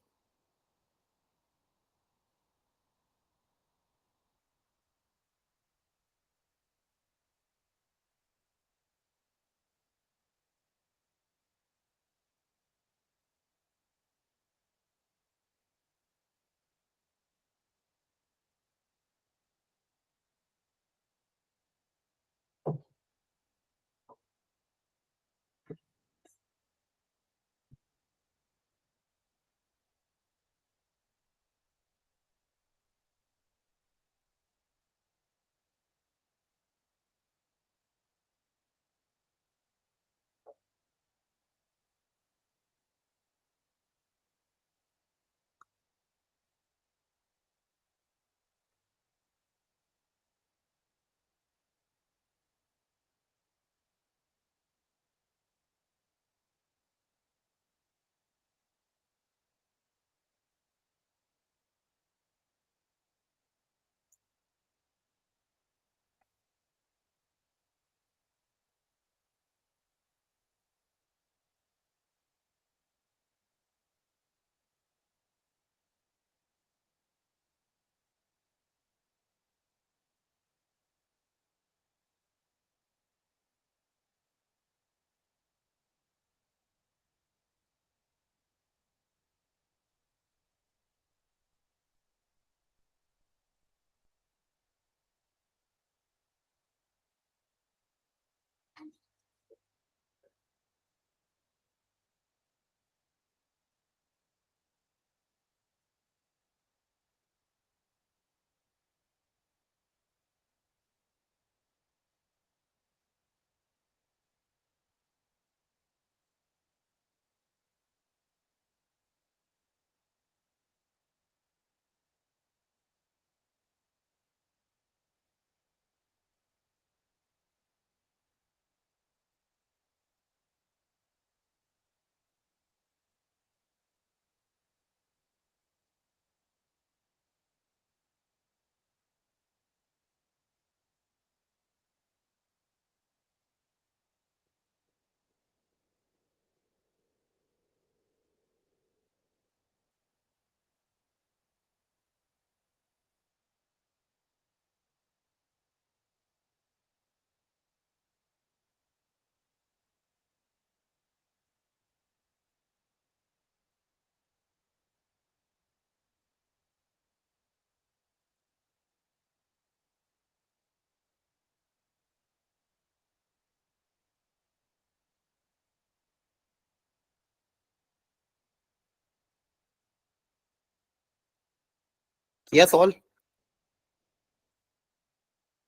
किया solve?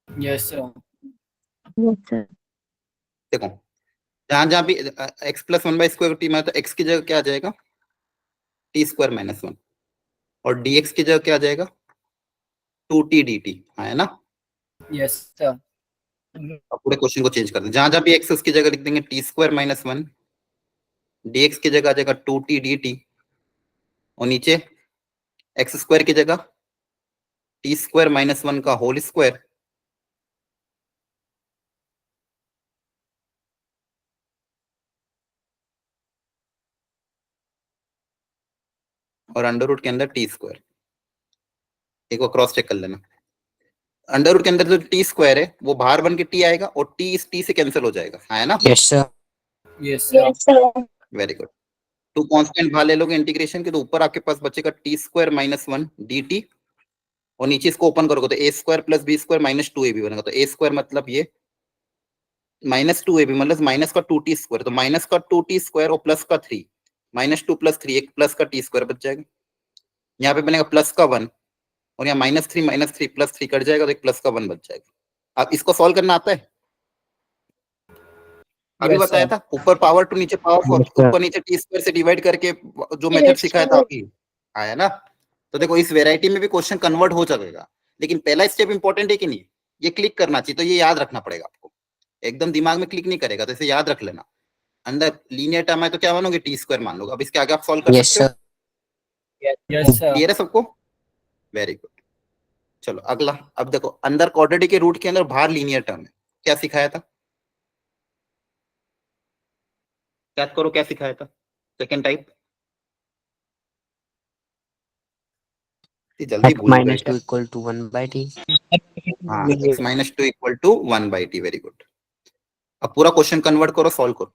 Yes, sir. Yes, sir. देखो, जहां जहां भी x plus one by square T में, तो एक्स की जगह क्या आ जाएगा, टी स्क्वायर माइनस वन, और डीएक्स की जगह क्या आ जाएगा, 2t dt, है ना। Yes, sir. अब पूरे क्वेश्चन को चेंज कर दे, जहां जहां भी एक्स उसकी जगह लिख देंगे T square minus one, dx की जगह आ जाएगा 2t dt, और नीचे एक्स स्क्वायर की जगह टी स्क्वायर माइनस वन का होल स्क्वायर, और अंडर रूट के अंदर टी स्क्वायर। एक बार क्रॉस चेक कर लेना, अंडर रूट के अंदर जो टी स्क्वायर है वो बाहर बन के टी आएगा, और टी इस टी से कैंसिल हो जाएगा, है ना। Yes, sir. Yes, sir. Yes, sir. Very good. Two constant बाहर ले लोगे इंटीग्रेशन के, तो ऊपर आपके पास बचेगा t square minus one d t, और नीचे इसको ओपन करोगे तो a square plus b square minus two a b बनेगा। तो ए स्क्वायर मतलब ये माइनस टू ए बी, मतलब माइनस का टू टी स्क्वायर, तो माइनस का टू टी स्क्वायर और प्लस का three, minus two plus three, एक प्लस का टी स्क्वायर बच जाएगा। यहाँ पे बनेगा प्लस का वन, और यहाँ minus three plus three cut जाएगा, तो एक प्लस का वन बच जाएगा। अब इसको सॉल्व करना आता है? अभी Yes, बताया sir. था, ऊपर पावर टू नीचे पावर फोर, Yes, sir. ऊपर नीचे टी स्क्वायर से डिवाइड करके जो मेथड Yes, सिखाया था sir. अभी, आया ना। तो देखो, इस वेराइटी में भी क्वेश्चन कन्वर्ट हो जाएगा, लेकिन पहला स्टेप इंपॉर्टेंट है कि नहीं, ये क्लिक करना चाहिए, तो ये याद रखना पड़ेगा आपको, एकदम दिमाग में क्लिक नहीं करेगा, तो इसे याद रख लेना। अंदर लीनियर टर्म है तो क्या मानोगे, टी स्क्वायर मान लो। अब इसके आगे आप सॉल्व कर Yes, सकते हो। sir. Yes, sir. क्लियर है सबको? Very good. चलो अगला, अब देखो अंदर क्वाड्रेटिक के रूट के अंदर बाहर लीनियर टर्म है, क्या सिखाया था? याद करो क्या सिखाया था सेकंड टाइप? जल्दी x भूल गए minus क्या? 2 equal to 1 by t. हाँ, x minus two equal to 1/t, very good. अब पूरा क्वेश्चन कन्वर्ट करो, सॉल्व करो।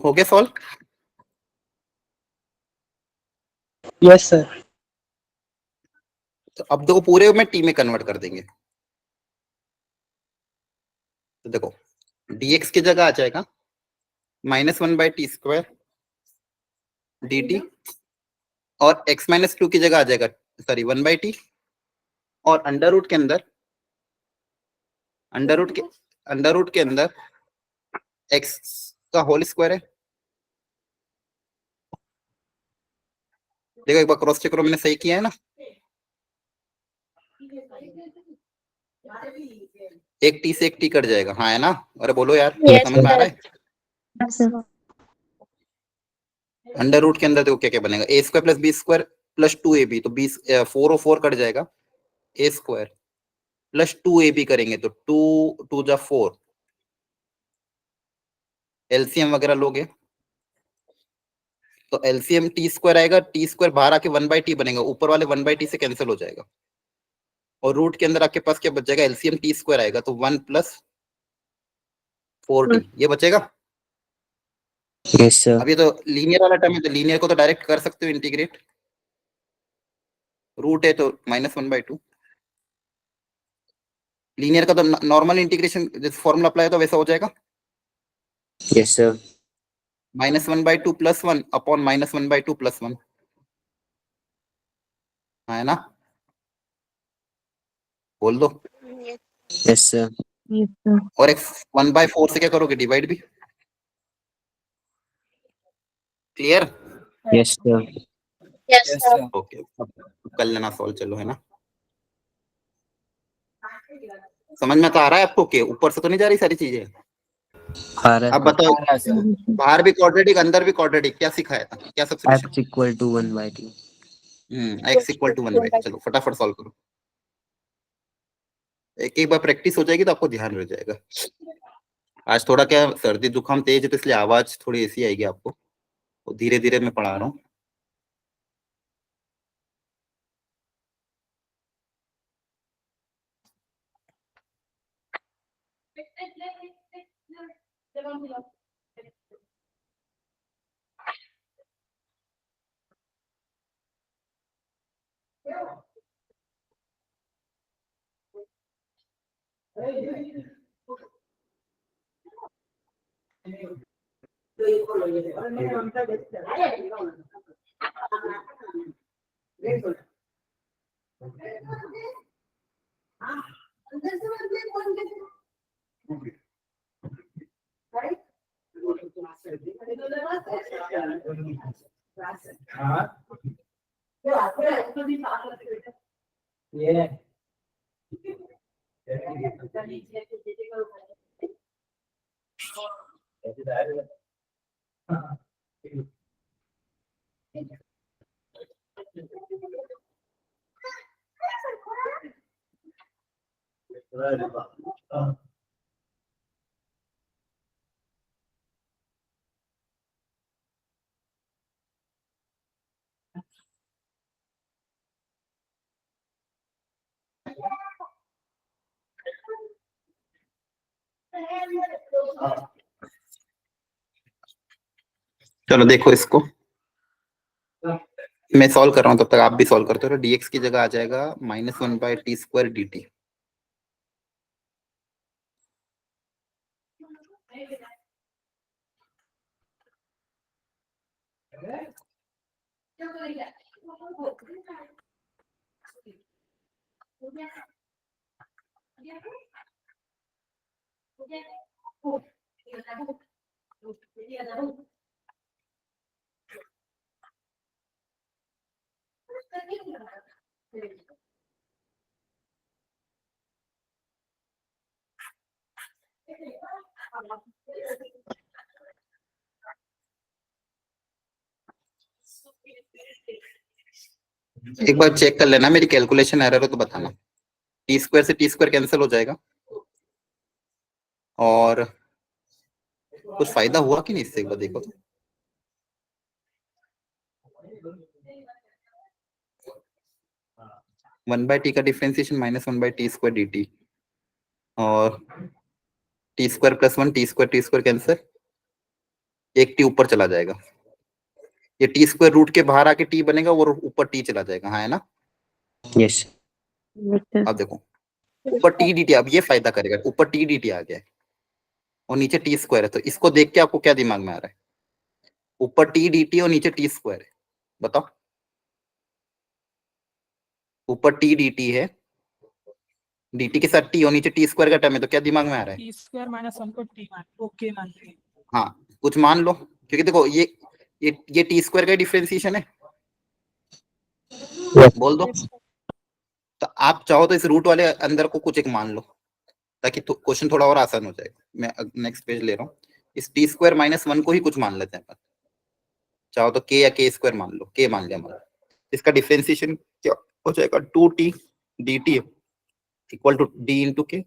हो गया सॉल्व? Yes, sir. तो अब देखो पूरे में टी में कन्वर्ट कर देंगे। तो देखो dx की जगह आ जाएगा -1/t² dt, और x माइनस टू की जगह आ जाएगा, सॉरी 1/t, और अंडर रूट के अंदर x का होल स्क्वायर है। देखो एक बार क्रॉस चेक करो, मैंने सही किया है ना? एक टी से एक टी कट जाएगा, हाँ है ना? अरे बोलो यार, Yes, समझ में आ रहा है? sir. अंडर रूट के अंदर देखो क्या क्या बनेगा, a² + b² + 2ab, तो 4 और 4 कट जाएगा, a² + 2ab करेंगे तो 2 2 जा 4, एलसीएम वगैरह लोगे तो एलसीएम t² आएगा, t² बाहर आके 1/t बनेगा, ऊपर वाले 1/t से कैंसिल हो जाएगा, और रूट के अंदर आपके पास क्या बच जाएगा, एलसीएम t² आएगा तो 1 + 4t, ये बचेगा। Yes, sir. अब ये तो लीनियर वाला टर्म है, तो लीनियर को तो डायरेक्ट कर सकते हो इंटीग्रेट, रूट है तो -1/2, लीनियर का तो नॉर्मल इंटीग्रेशन जैसे फॉर्मूला अप्लाई है तो वैसा हो जाएगा, Yes, sir. -1/2 + 1 अपॉन -1/2 + 1, है ना? बोल दो। Yes, sir. Yes, sir. और x 1/4 से क्या करोगे, डिवाइड भी, clear? Yes, sir. Yes, sir. Okay, कर लेना सॉल्व, चलो, है ना? समझ में तो आ रहा है आपको कि ऊपर से तो नहीं जा रही सारी चीजें? आ रहा अब है बताओ, Yes, sir. बाहर भी क्वाड्रेटिक अंदर भी क्वाड्रेटिक, क्या सिखाया था, क्या substitution? x equal to 1 by t. x equal to 1/2। चलो फटाफट सॉल्व करो, एक एक बार प्रैक्टिस हो जाएगी तो आपको ध्यान रह जाएगा। आज थोड़ा क्या सर्दी जुकाम तेज है तो इसलिए आवाज थोड़ी ऐसी आएगी आपको, तो धीरे धीरे मैं पढ़ा रहा हूँ। चलो देखो इसको, मैं सॉल्व कर रहा हूँ तब तक आप भी सॉल्व करते रहो। dx की जगह आ जाएगा -1/t² dt। एक बार चेक कर लेना मेरी कैलकुलेशन एरर हो तो बताना। t² से t² कैंसिल हो जाएगा, और कुछ फायदा हुआ कि नहीं इससे एक बार देखो तो। वन बाई टी का डिफरेंशिएशन -1/t² dt, और t² +1 t² कैंसिल, एक टी ऊपर चला जाएगा, ये t² रूट के बाहर आके t बनेगा और ऊपर t चला जाएगा, हाँ है ना? Yes. Yes, sir. अब देखो ऊपर t dt, अब ये फायदा करेगा, ऊपर t dt आ गया है और नीचे t² है, तो इसको देख के आपको क्या दिमाग में आ रहा है? ऊपर t dt और नीचे t² है, बताओ। ऊपर t dt है, dt के साथ t और नीचे t² का टर्म है, तो क्या दिमाग में आ रहा है? t² - 1 को t मान ओके मान लेंगे। हाँ कुछ मान लो, क्योंकि देखो ये t² का डिफरेंशिएशन है, बोल दो। तो आप चाहो तो इस रूट वाले अंदर को कुछ एक मान लो, ताकि तो क्वेश्चन थोड़ा और आसान हो जाएगा। मैं नेक्स्ट पेज ले रहा हूँ, इस t² -1 को ही कुछ मान लेते हैं अपन, चाहो तो k या k² मान लो, k मान लिया हमारा। इसका डिफरेंशिएशन क्या हो जाएगा? 2t dt equal to d into के,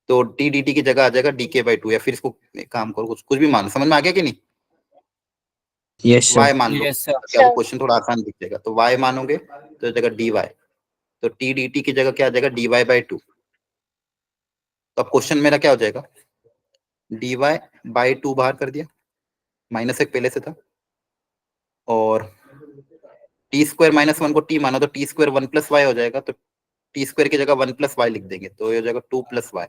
तो d dt की जगह आ जाएगा dk/2, या फिर इसको एक काम करो, कुछ भी मान लो। समझ में आ गया कि नहीं? Yes, sir. y मान लो, ताकि आपको क्वेश्चन थोड़ा आसान दिख जाएगा। तो y मानोगे तो जगह dy, तो t dt की जगह क्या आ जाएगा? dy/2। तो अब क्वेश्चन मेरा क्या हो जाएगा? dy/2 बाहर कर दिया, -1 पहले से था, और t² -1 को t माना तो t² 1 + y हो जाएगा, तो t² की जगह 1 + y लिख देंगे, तो ये हो जाएगा 2 + y,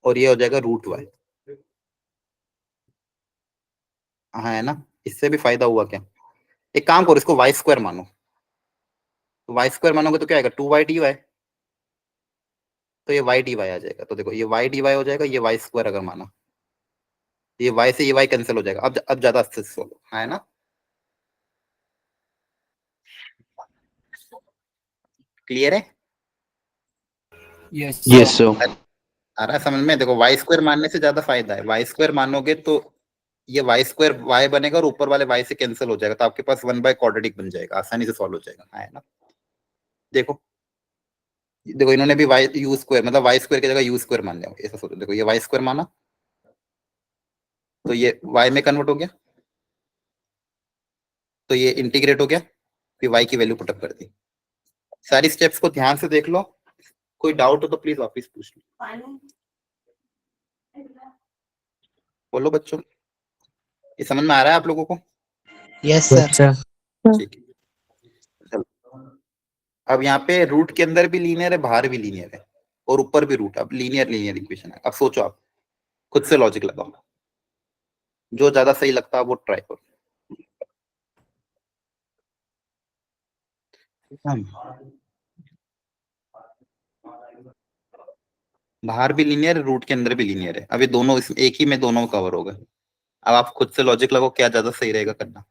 और ये हो जाएगा √y। हाँ है ना? इससे भी फायदा हुआ क्या? एक काम करो, इसको y² मानो, तो y² मानोगे तो क्या आएगा? 2y dy, तो ये y dy आ जाएगा। तो देखो ये y dy हो जाएगा, ये y² अगर माना, ये y से ये y कैंसिल हो जाएगा। अब ज्यादा अच्छे से सोल्व है ना। क्लियर है? Yes, Yes, sir. sir. आ रहा है समझ में? देखो y स्क्वायर मानने से ज्यादा फायदा है। y स्क्वायर मानोगे तो ये y स्क्वायर y बनेगा और ऊपर वाले y से कैंसिल हो जाएगा, तो आपके पास 1 बाय क्वाड्रेटिक बन जाएगा, आसानी से सॉल्व हो जाएगा, है ना। देखो देखो इन्होंने भी y यू स्क्वायर मतलब y स्क्वायर की जगह u स्क्वायर मान लिया, ऐसा सोचो। देखो ये y स्क्वायर माना तो ये y में कन्वर्ट हो गया, तो ये इंटीग्रेट हो गया, फिर y की वैल्यू पुटअप कर दी। सारी स्टेप्स को ध्यान से देख लो, कोई डाउट हो तो प्लीज वापस पूछ लो। बोलो बच्चों, ये समझ में आ रहा है आप लोगों को? Yes, sir. अच्छा ठीक है, चलो। अब यहाँ पे रूट के अंदर भी लीनियर है, बाहर भी लीनियर है, और ऊपर भी रूट। अब लीनियर लीनियर इक्वेशन है। अब सोचो, आप खुद से लॉजिक लगाओ, जो ज्यादा सही लगता है वो ट्राई करो। बाहर भी लीनियर, रूट के अंदर भी लीनियर है। अब ये दोनों एक ही में दोनों कवर हो गए। अब आप खुद से लॉजिक लगाओ, क्या ज्यादा सही रहेगा करना।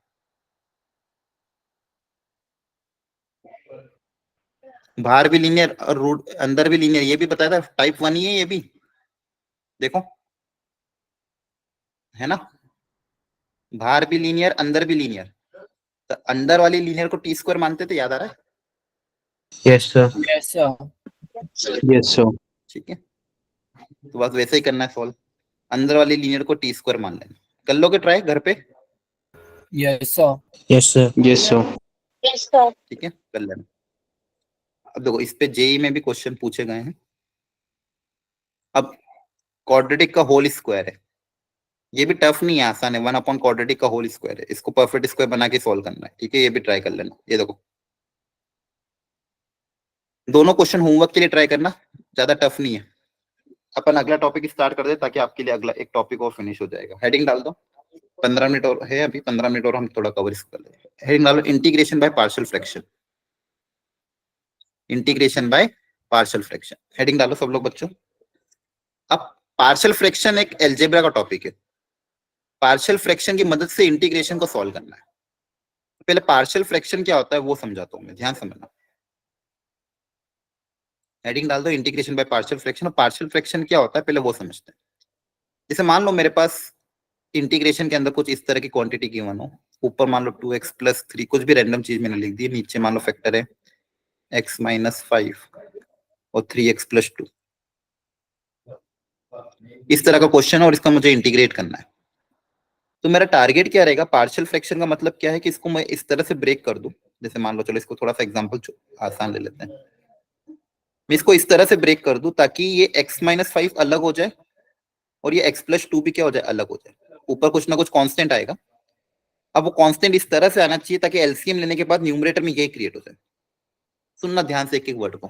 बाहर भी लीनियर और रूट अंदर भी लीनियर, ये भी बताया था टाइप 1 ही है ये भी, देखो है ना। बाहर भी लीनियर अंदर भी लीनियर, तो अंदर वाली लीनियर को टी स्क्वायर मानते थे, याद आ रहा है? Yes sir Yes, sir. Yes, sir. ठीक है, तो बस वैसे ही करना है सॉल्व। अंदर वाली लीनियर को टी स्क्वायर मान लेना। कर लोगे ट्राई घर पे? Yes, sir. Yes sir Yes, sir. ठीक है, कर लेना। अब देखो इस पे जेई में भी क्वेश्चन पूछे गए हैं। अब क्वाड्रेटिक का होल स्क्वायर है, ये भी टफ नहीं है, आसान है। 1 क्वाड्रेटिक का होल स्क्वायर है, इसको परफेक्ट स्क्वायर बना के सॉल्व करना है। ठीक है, ये भी ट्राई कर लेना। ये देखो दोनों क्वेश्चन होमवर्क के लिए ट्राई करना, ज्यादा टफ नहीं है। अपन अगला टॉपिक स्टार्ट कर दे ताकि आपके लिए अगला एक टॉपिक और फिनिश हो जाएगा। हेडिंग डाल दो, 15 मिनट और है अभी, 15 मिनट और हम थोड़ा कवर कर लेंगे। हेडिंग डालो, integration by partial fraction. Integration by partial fraction, heading डालो सब लोग बच्चों। अब पार्शियल फ्रैक्शन एक अलजेब्रा का टॉपिक है। पार्शियल फ्रैक्शन की मदद से इंटीग्रेशन को सॉल्व करना है। पहले पार्शियल फ्रैक्शन क्या होता है वो समझाता हूं मैं, ध्यान समझना। हेडिंग डाल दो, इंटीग्रेशन बाय पार्शियल फ्रैक्शन। और पार्शियल फ्रैक्शन क्या होता है पहले वो समझते हैं। जैसे मान लो मेरे पास इंटीग्रेशन के अंदर कुछ इस तरह की क्वांटिटी गिवन हो, ऊपर मान लो 2x + 3, कुछ भी रैंडम चीज मैंने लिख दी, नीचे मान लो फैक्टर है x - 5 और 3x + 2। इस तरह का क्वेश्चन है और इसका मुझे इंटीग्रेट करना है। तो मेरा टारगेट क्या रहेगा? पार्शियल फ्रैक्शन का मतलब क्या है कि इसको मैं इस तरह से ब्रेक कर दूं। जैसे मान लो, चलो इसको थोड़ा सा एग्जांपल आसान ले लेते हैं। मैं इसको इस तरह से ब्रेक कर दूं ताकि ये x - 5 अलग हो जाए और ये x + 2 भी क्या हो जाए, अलग हो जाए। ऊपर कुछ ना कुछ कांस्टेंट आएगा। अब वो कांस्टेंट इस तरह से आना चाहिए ताकि एलसीएम लेने के बाद न्यूमरेटर में ये क्रिएट हो जाए। सुनना ध्यान से एक एक वर्ड को।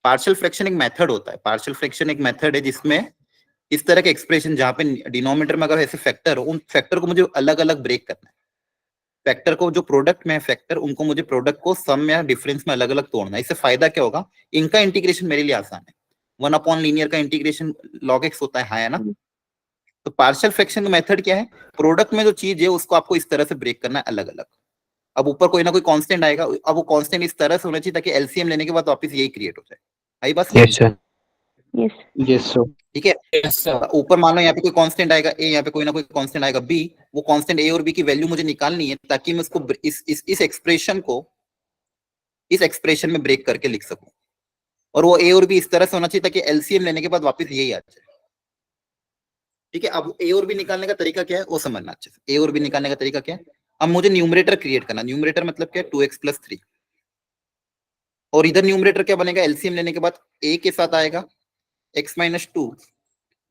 पार्शियल फ्रैक्शन एक मेथड होता है। पार्शियल फ्रैक्शन एक मेथड है जिसमें इस तरह के एक्सप्रेशन जहां पे डिनोमिनेटर में अगर ऐसे फैक्टर हो, उन फैक्टर को मुझे अलग अलग ब्रेक करना है। फैक्टर को जो प्रोडक्ट में है फैक्टर, उनको मुझे प्रोडक्ट को सम या डिफरेंस में अलग अलग तोड़ना है। इससे फायदा क्या होगा? इनका इंटीग्रेशन मेरे लिए आसान है। 1 लीनियर का इंटीग्रेशन log x होता है ना। तो पार्शियल फ्रैक्शन का मेथड क्या है? प्रोडक्ट में जो चीज है उसको आपको इस तरह से ब्रेक करना है अलग अलग। अब ऊपर कोई ना कोई कांस्टेंट आएगा, अब वो कांस्टेंट इस तरह से होना चाहिए ताकि एलसीएम लेने के बाद वापस यही क्रिएट हो जाए। आई बस? Yes sir yes Yes, sir. ठीक है। Yes, sir. ऊपर मान लो यहाँ पे कोई कांस्टेंट आएगा a, यहाँ पे कोई ना कोई कांस्टेंट आएगा b। वो कांस्टेंट a और b की वैल्यू मुझे निकालनी है ताकि मैं उसको इस एक्सप्रेशन को इस एक्सप्रेशन में ब्रेक करके लिख सकूं। और वो a और b इस तरह से होना चाहिए ताकि एलसीएम लेने के बाद वापस यही आ जाए। ठीक है, अब a और b निकालने का तरीका क्या है वो समझना अच्छे से। a और b निकालने का तरीका क्या है? अब मुझे न्यूमरेटर क्रिएट करना। न्यूमरेटर मतलब क्या है? 2x + 3। और इधर न्यूमरेटर क्या बनेगा? एलसीएम लेने के बाद a के साथ आएगा x - 2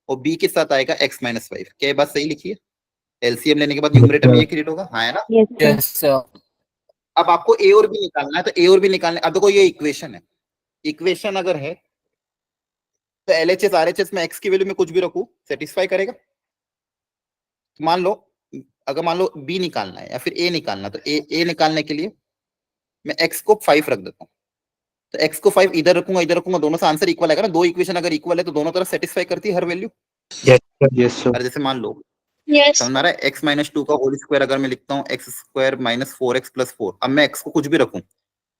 और b के साथ आएगा x - 5। क्या ये बात सही लिखी है? एलसीएम लेने के बाद न्यूमरेटर में ये क्रिएट होगा, हाँ है ना। Yes sir Yes, sir. अब आपको a और b निकालना है, तो a और b निकालने, अब देखो ये इक्वेशन है। इक्वेशन अगर है तो एलएचएस आरएचएस में x की वैल्यू में कुछ भी रखूं सेटिस्फाई करेगा। तो मान लो अगर मान लो b निकालना है या फिर a निकालना, तो a निकालने के लिए मैं x को 5 रख देता हूँ। तो x को 5 इधर रखूंगा, दोनों से आंसर इक्वल आएगा ना। दो इक्वेशन अगर इक्वल है तो दोनों तरफ सेटिस्फाई करती है हर वैल्यू। Yes, sir. और जैसे मान लो Yes. समझ में आ रहा है? एक्स माइनस 2 का होल स्क्वायर अगर मैं लिखता हूँ x square minus 4x plus 4, अब मैं एक्स को कुछ भी रखूं,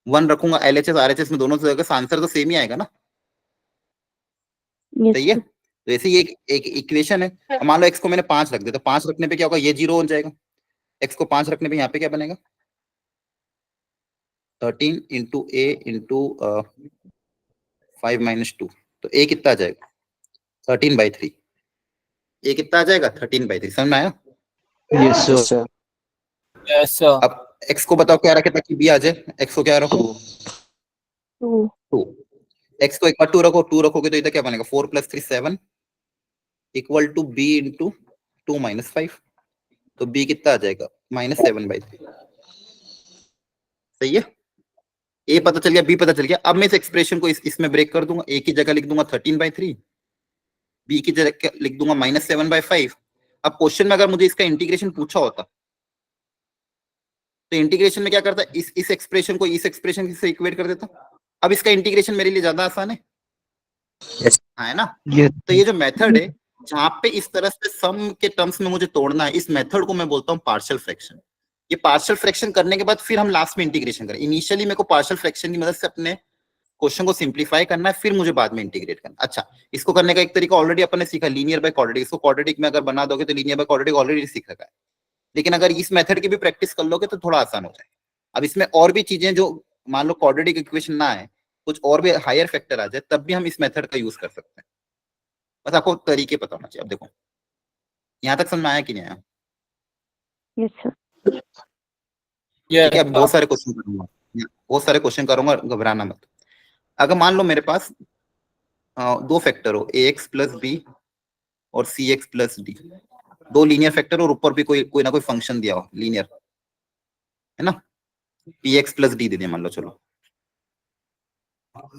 1 रखूंगा, एलएचएस आरएचएस में दोनों जगह आंसर तो सेम ही आएगा ना, Yes, सही है? sir. तो ऐसे ही एक इक्वेशन है। अब मान लो एक्स को मैंने 5 रख दिया, तो 5 रखने पे क्या होगा, ये 0 हो जाएगा। एक्स को 5 रखने पे यहाँ पे क्या बनेगा, 13 इंटू ए इंटू 5 माइनस 2, तो ए कितना आ जाएगा, 13/3। ए कितना आ जाएगा, 13/3। समझ में आया? Yes, sir. Yes, sir. Yes, sir. अब एक्स को बताओ क्या रखे ताकि बी आ जाए, एक्स को क्या रखो, 2. 2. 2। एक्स को एक बार 2 रखो, 2 रखोगे तो इधर क्या बनेगा, 4 + 3 7 इक्वल टू बी इंटू 2 - 5, तो बी कितना आ जाएगा, -7/3। सही है? ए पता चल गया, बी पता चल गया। अब मैं इस एक्सप्रेशन को इसमें ब्रेक कर दूंगा, ए की जगह लिख दूंगा 13/3, बी की जगह लिख दूंगा -7/5। अब क्वेश्चन में अगर मुझे इसका इंटीग्रेशन पूछा होता तो इंटीग्रेशन में क्या करता, इस एक्सप्रेशन को इस एक्सप्रेशन से इक्वेट कर देता। अब इसका इंटीग्रेशन मेरे लिए ज्यादा आसान है, Yes. हाँ है ना? Yes. तो ये जो मेथड है जहां पे इस तरह से सम के टर्म्स में मुझे तोड़ना है, इस मेथड को मैं बोलता हूँ पार्शियल फ्रैक्शन। ये पार्शियल फ्रैक्शन करने के बाद फिर हम लास्ट में इंटीग्रेशन करें। इनिशियली मेरे को पार्शियल फ्रैक्शन की मदद से अपने क्वेश्चन को सिंप्लीफाई करना है, फिर मुझे बाद में इंटीग्रेट करना। अच्छा, इसको करने का एक तरीका ऑलरेडी अपन ने सीखा, लीनियर बाय क्वाड्रेटिक। इसको क्वाड्रेटिक में अगर बना दोगे तो लीनियर बाय क्वाड्रेटिक ऑलरेडी सीख रखा है, लेकिन अगर इस मेथड की भी प्रैक्टिस कर लोगे तो थोड़ा आसान हो जाए। अब इसमें और भी चीजें जो मान लो क्वाड्रेटिक इक्वेशन ना आए, कुछ और भी हायर फैक्टर आ जाए, तब भी हम इस मेथड का यूज कर सकते हैं। बस आपको तरीके पता होना चाहिए। अब देखो यहाँ तक समझ में आया कि नहीं आया? Yes, sir. Yes, ठीक है, अब बहुत सारे क्वेश्चन करूंगा, बहुत सारे क्वेश्चन करूंगा, घबराना मत। अगर मान लो मेरे पास दो फैक्टर हो, ax + b और cx + d, दो लीनियर फैक्टर और ऊपर भी कोई ना कोई फंक्शन दिया हो लीनियर, है ना? px + d दे दिया मान लो। चलो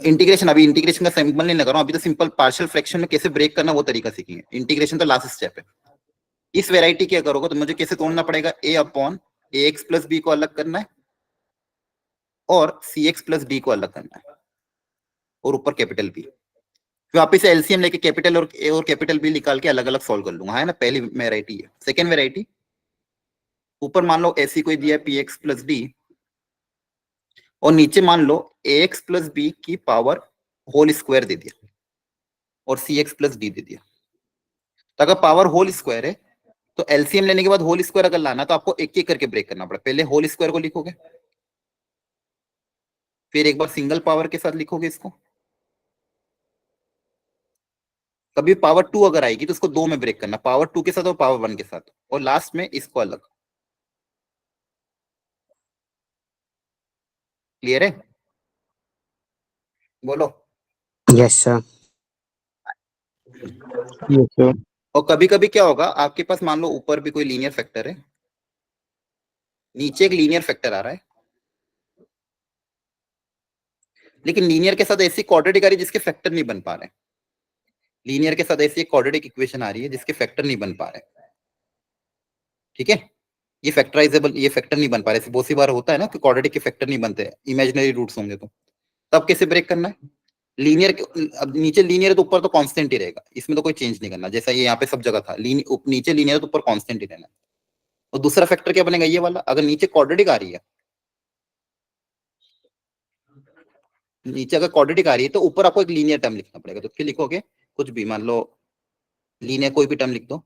इंटीग्रेशन, अभी इंटीग्रेशन का सिंपल नहीं लगा रहा हूं, अभी तो सिंपल पार्शियल फ्रैक्शन में कैसे ब्रेक करना वो तरीका सीखेंगे। इंटीग्रेशन तो लास्ट स्टेप है। इस वेराइटी क्या करोगे तो मुझे कैसे तोड़ना पड़ेगा, a/ax + b को अलग करना है और cx + d को अलग करना है और ऊपर कैपिटल B। फिर वापिस से एलसीएम लेके कैपिटल और ए और कैपिटल बी निकाल के अलग अलग सॉल्व कर लूंगा, है ना? पहली वेराइटी है। सेकेंड वेराइटी, ऊपर मान लो ऐसी कोई दिया px + d और नीचे मान लो ax + b की पावर होल स्क्वायर दे दिया और cx + d दे दिया। तो अगर पावर होल स्क्वायर है तो एलसीएम लेने के बाद होल स्क्वायर अगर लाना तो आपको एक एक करके ब्रेक करना पड़ा। पहले होल स्क्वायर को लिखोगे, फिर एक बार सिंगल पावर के साथ लिखोगे इसको, कभी पावर 2 अगर आएगी तो उसको 2 में ब्रेक करना, पावर 2 के साथ और पावर 1 के साथ, और लास्ट में इसको अलग। क्लियर है? बोलो। Yes, sir. Yes, sir. और कभी कभी क्या होगा, आपके पास मान लो ऊपर भी कोई लीनियर फैक्टर है, नीचे एक लीनियर फैक्टर आ रहा है, लेकिन लीनियर के साथ ऐसी क्वाड्रेटिक आ रही है जिसके फैक्टर नहीं बन पा रहे। लीनियर के साथ ऐसी एक क्वाड्रेटिक इक्वेशन आ रही है जिसके फैक्टर नहीं बन पा रहे। ठीक है, ये फैक्टराइजेबल, ये फैक्टर नहीं बन पा रहे। बहुत सी बार होता है ना कि क्वाड्रेटिक के फैक्टर नहीं बनते, इमेजिनरी रूट्स होंगे, तो तब कैसे ब्रेक करना है? लीनियर, अब नीचे लीनियर है तो ऊपर तो कांस्टेंट ही रहेगा, इसमें तो कोई चेंज नहीं करना, जैसा ये यहाँ पे सब जगह था। नीचे लीनियर है तो ऊपर कांस्टेंट ही रहना। और दूसरा फैक्टर क्या बनेगा, ये वाला। अगर नीचे क्वाड्रेटिक आ रही है, नीचे अगर क्वाड्रेटिक आ रही है तो ऊपर आपको एक लीनियर टर्म लिखना पड़ेगा। तो क्या लिखोगे, कुछ भी, मान लो लीनियर कोई भी टर्म लिख दो,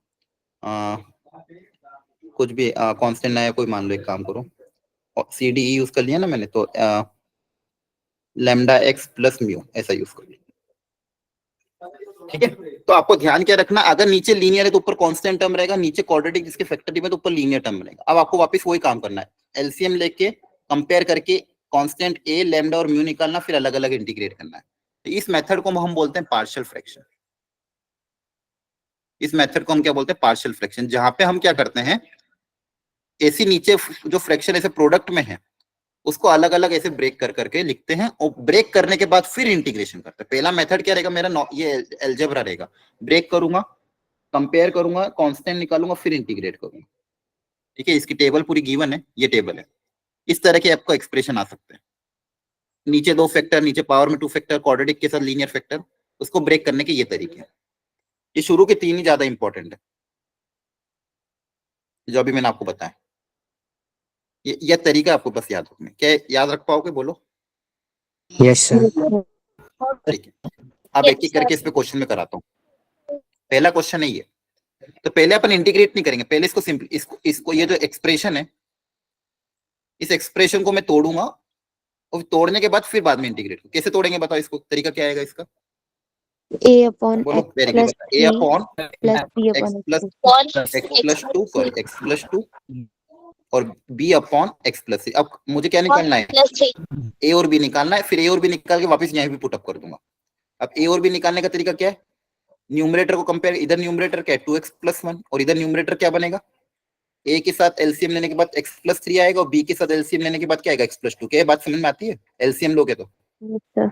कुछ भी कांस्टेंट ना, कोई मान लो, एक काम करो, सी डी यूज कर लिया ना मैंने, तो लैम्डा x + म्यू ऐसा यूज कर लिया। ठीक है, तो आपको ध्यान क्या रखना, अगर नीचे लीनियर है तो ऊपर कांस्टेंट टर्म रहेगा, नीचे क्वाड्रेटिक जिसके फैक्टर में तो ऊपर लीनियर टर्म रहेगा। अब आपको वापस वही काम करना है, एलसीएम लेके कंपेयर करके कांस्टेंट a, लैम्डा और म्यू निकालना, फिर अलग अलग इंटीग्रेट करना है। तो इस मेथड को हम बोलते हैं पार्शियल फ्रैक्शन। इस मेथड को हम क्या बोलते हैं, पार्शियल फ्रैक्शन, जहां पे हम क्या करते हैं, ऐसी नीचे जो फ्रैक्शन ऐसे प्रोडक्ट में है उसको अलग अलग ऐसे ब्रेक कर करके लिखते हैं, और ब्रेक करने के बाद फिर इंटीग्रेशन करते हैं। पहला मेथड क्या रहेगा मेरा, ये अलजेब्रा रहेगा, ब्रेक करूंगा, कंपेयर करूंगा, कांस्टेंट निकालूंगा, फिर इंटीग्रेट करूंगा। ठीक है, इसकी टेबल पूरी गिवन है, ये टेबल है। इस तरह के आपको एक्सप्रेशन आ सकते हैं, नीचे 2 फैक्टर, नीचे पावर में 2 फैक्टर, क्वाड्रेटिक के साथ लीनियर फैक्टर, उसको ब्रेक करने के ये तरीके हैं। ये शुरू के 3 ही ज्यादा इंपॉर्टेंट है। जो अभी मैंने आपको बताया। ये तरीका आपको बस याद रखना है। क्या याद रख पाओगे? बोलो। Yes, sir. ठीक है, अब एक एक करके इस पे क्वेश्चन में कराता हूँ। पहला क्वेश्चन है ये। तो पहले अपन इंटीग्रेट नहीं करेंगे, पहले इसको सिंपल इसको ये जो एक्सप्रेशन है, इस एक्सप्रेशन को मैं तोड़ूंगा और तोड़ने के बाद फिर बाद में इंटीग्रेट। कैसे तोड़ेंगे बताओ? इसको तरीका क्या आएगा इसका? A upon बोलो। x very plus good. A 3 upon plus b x upon x plus plus x plus two, sorry x plus two और b upon x plus three. अब मुझे क्या निकालना है? ए और बी निकालना है। फिर ए और बी निकाल के वापस यहाँ भी पुट अप कर दूंगा। अब ए और बी निकालने का तरीका क्या है? न्यूमरेटर को कंपेयर, इधर न्यूमरेटर क्या है? 2x प्लस 1 और इधर न्यूमरेटर क्या बनेगा? ए के साथ एलसीएम लेने के बाद x प्लस 3 आएगा और बी के साथ एलसीएम लेने के बाद क्या आएगा? x plus 2। क्या ये बात समझ में आती है? एलसीएम लोगे तो Yes, sir.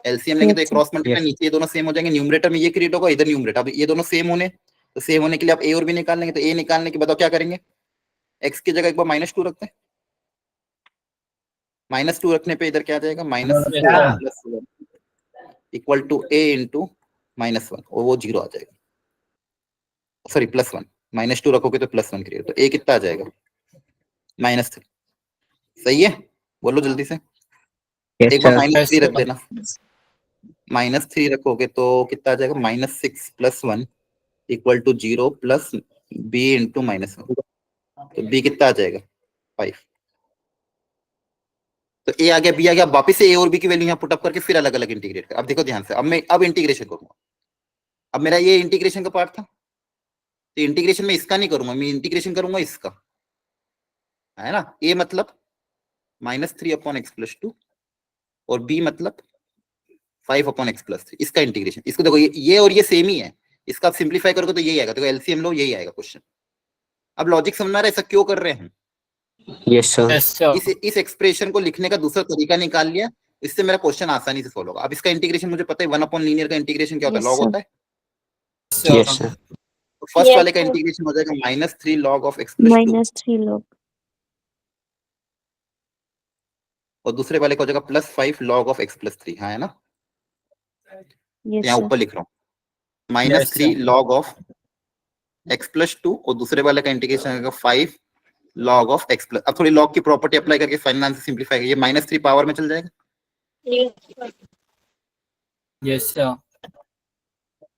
एलसीएम लेंगे तो एक Yes, sir. क्रॉस मल्टीप्लाई, नीचे ये दोनों सेम हो जाएंगे, न्यूमरेटर में ये क्रिएट होगा, इधर न्यूमरेटर। अब ये दोनों सेम होने, तो सेम होने के लिए आप ए और बी निकाल लेंगे। तो ए निकालने के बाद क्या करेंगे? x की जगह एक बार -2 रखते हैं। -2 रखने पे इधर क्या आ जाएगा? -4 plus 1 equal to a into -1 और वो 0 आ जाएगा। सॉरी +1, -2 रखोगे तो +1 क्रिएट, तो a कितना आ जाएगा? -3। सही है? बोलो जल्दी से। Yes, एक बार sir. -3 रख देना। -3 रखोगे तो कितना आ जाएगा? -6 plus 1 equal to 0 plus b into -1। तो b कितना आ जाएगा? 5। तो a आ गया, b आ गया। वापिस से a और b की वैल्यू यहाँ पुट अप करके फिर अलग अलग इंटीग्रेट कर। अब देखो ध्यान से, अब इंटीग्रेशन करूंगा। अब मेरा ये इंटीग्रेशन का पार्ट था, तो इंटीग्रेशन में इसका नहीं करूंगा, मैं इंटीग्रेशन करूंगा इसका, है ना? a मतलब -3 अपॉन एक्स प्लस 2 और b मतलब 5 अपॉन एक्स प्लस 3। इसका इंटीग्रेशन। इसको देखो, ये और ये सेम ही है। इसका आप सिंप्लीफाई करोगे तो यही आएगा। देखो एलसीएम लो, यही आएगा क्वेश्चन। अब लॉजिक समझ में आ रहा है ऐसा क्यों कर रहे हैं? Yes, sir. Yes, sir. इस एक्सप्रेशन को लिखने का दूसरा तरीका निकाल लिया, इससे मेरा क्वेश्चन आसानी से सोल्व होगा। अब इसका इंटीग्रेशन मुझे पता है, 1 अपॉन लीनियर का इंटीग्रेशन क्या होता है? Yes, log sir. होता है। Yes, sir. तो फर्स्ट वाले का इंटीग्रेशन हो जाएगा -3 log of x plus 2 -3 log. और दूसरे वाले का हो जाएगा +5 log ऑफ एक्स प्लस 3। हाँ है ना? Yes, यहाँ sir. ऊपर लिख रहा हूँ Yes, -3 log of x plus 2 और दूसरे वाले का इंटीग्रेशन आएगा 5 log ऑफ एक्स प्लस। अब थोड़ी log की प्रॉपर्टी अप्लाई करके फाइनल आंसर सिंपलीफाई, ये -3 पावर में चल जाएगा yes, sir.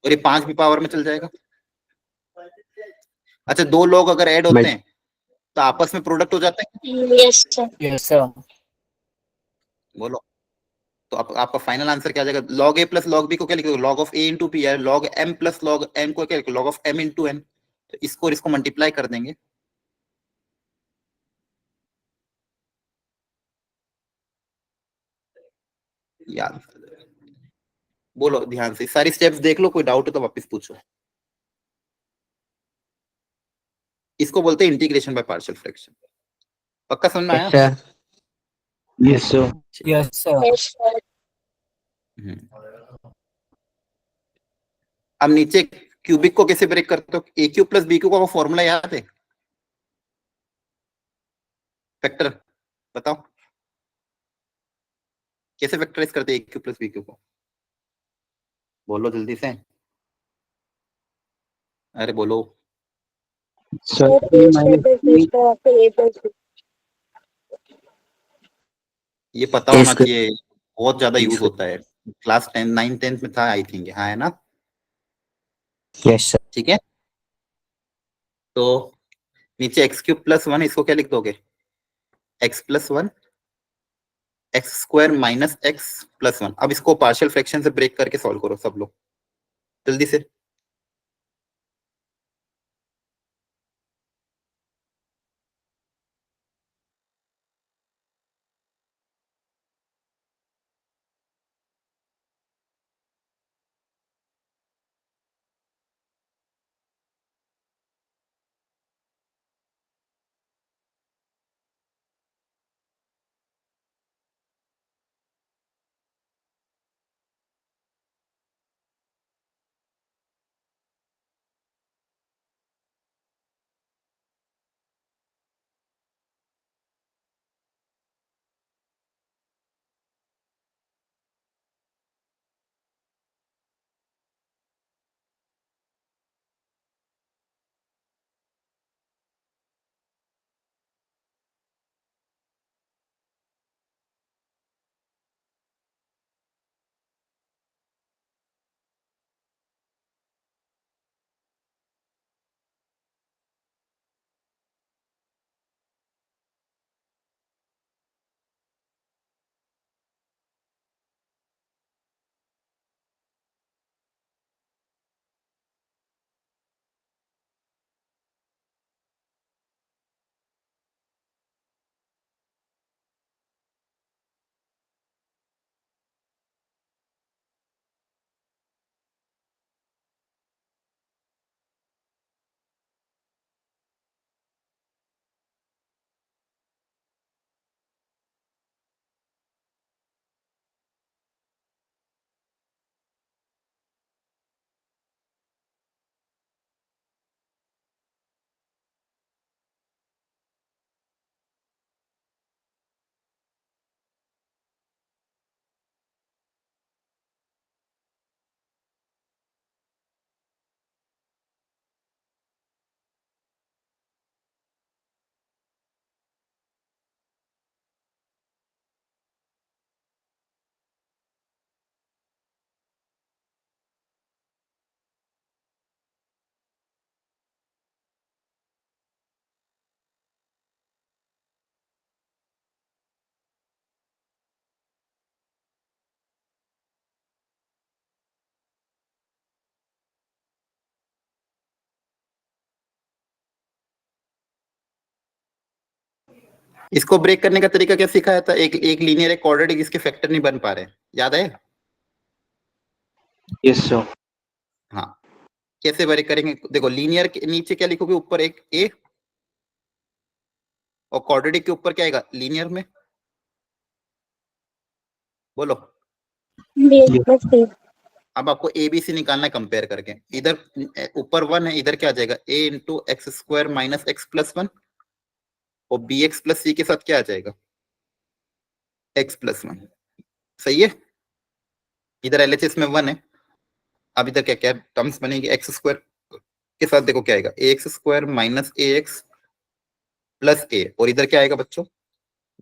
और ये 5 भी पावर में चल जाएगा। अच्छा, दो log अगर ऐड होते Mul- हैं तो आपस में प्रोडक्ट हो जाते हैं। Yes, sir. बोलो। तो आपका फाइनल आंसर क्या आ जाएगा? log a plus log b को क्या लिखोगे? log of a into P है। log m plus log m को क्या लिखोगे? log of m into n। तो इसको और इसको मल्टीप्लाई कर देंगे, याद। बोलो ध्यान से, सारी स्टेप्स देख लो, कोई डाउट हो तो वापस पूछो। इसको बोलते हैं इंटीग्रेशन बाय पार्शियल फ्रैक्शन। पक्का समझ में आया? Yes, sir. Yes, sir. Yes, sir. हम्म। अब नीचे क्यूबिक को कैसे ब्रेक करते हो? ए क्यू प्लस बी क्यू का फॉर्मूला याद है? फैक्टर बताओ, कैसे फैक्टराइज करते हैं ए क्यू प्लस बी क्यू को? बोलो जल्दी से। अरे बोलो। Sir, A minus B. ये पता होना Yes, चाहिए, बहुत ज्यादा यूज sir. होता है। क्लास 10 9 10th में था आई थिंक। हाँ है ना? Yes, sir. ठीक है। तो नीचे एक्स क्यूब प्लस 1, इसको क्या लिख दोगे? X plus 1 x square minus x plus 1। अब इसको पार्शियल फ्रैक्शन से ब्रेक करके सॉल्व करो सब लोग जल्दी से। इसको ब्रेक करने का तरीका क्या सिखाया था? एक लीनियर एक क्वाड्रेटिक इसके फैक्टर नहीं बन पा रहे, याद है? Yes, sir. हाँ, कैसे ब्रेक करेंगे? देखो, लीनियर के नीचे क्या लिखोगे? ऊपर एक ए, और क्वाड्रेटिक के ऊपर क्या आएगा लीनियर में? बोलो। अब आपको ए बी सी निकालना है कंपेयर करके। इधर ऊपर 1 है, इधर क्या आ जाएगा? a into x square minus x plus 1, और बी एक्स प्लस सी के साथ क्या आ जाएगा? X plus 1। सही है? इधर एलएचएस में 1 है। अब इधर क्या क्या टर्म्स बनेगी? एक्स स्क्वायर के साथ देखो क्या आएगा? A x square minus a x plus a, और इधर क्या आएगा बच्चों?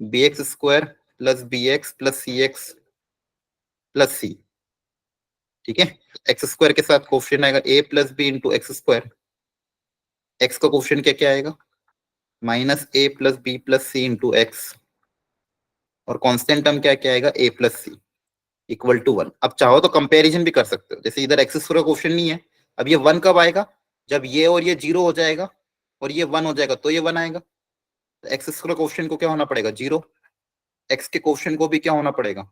B x square plus b x plus c x plus c. ठीक है? एक्स स्क्वायर के साथ कोफिशिएंट आएगा a plus b into x square. X का कोफिशिएंट क्या क्या आएगा? Minus a plus b plus c into x, और कांस्टेंट टर्म क्या क्या आएगा? a plus c equal to 1। अब चाहो तो कंपैरिजन भी कर सकते हो, जैसे इधर एक्स स्क्वायर का कोफिशिएंट नहीं है, अब ये 1 कब आएगा? जब ये और ये 0 हो जाएगा और ये 1 हो जाएगा तो ये 1 आएगा। तो एक्स स्क्वायर कोफिशिएंट को क्या होना पड़ेगा? 0। एक्स के कोफिशिएंट को भी क्या होना पड़ेगा?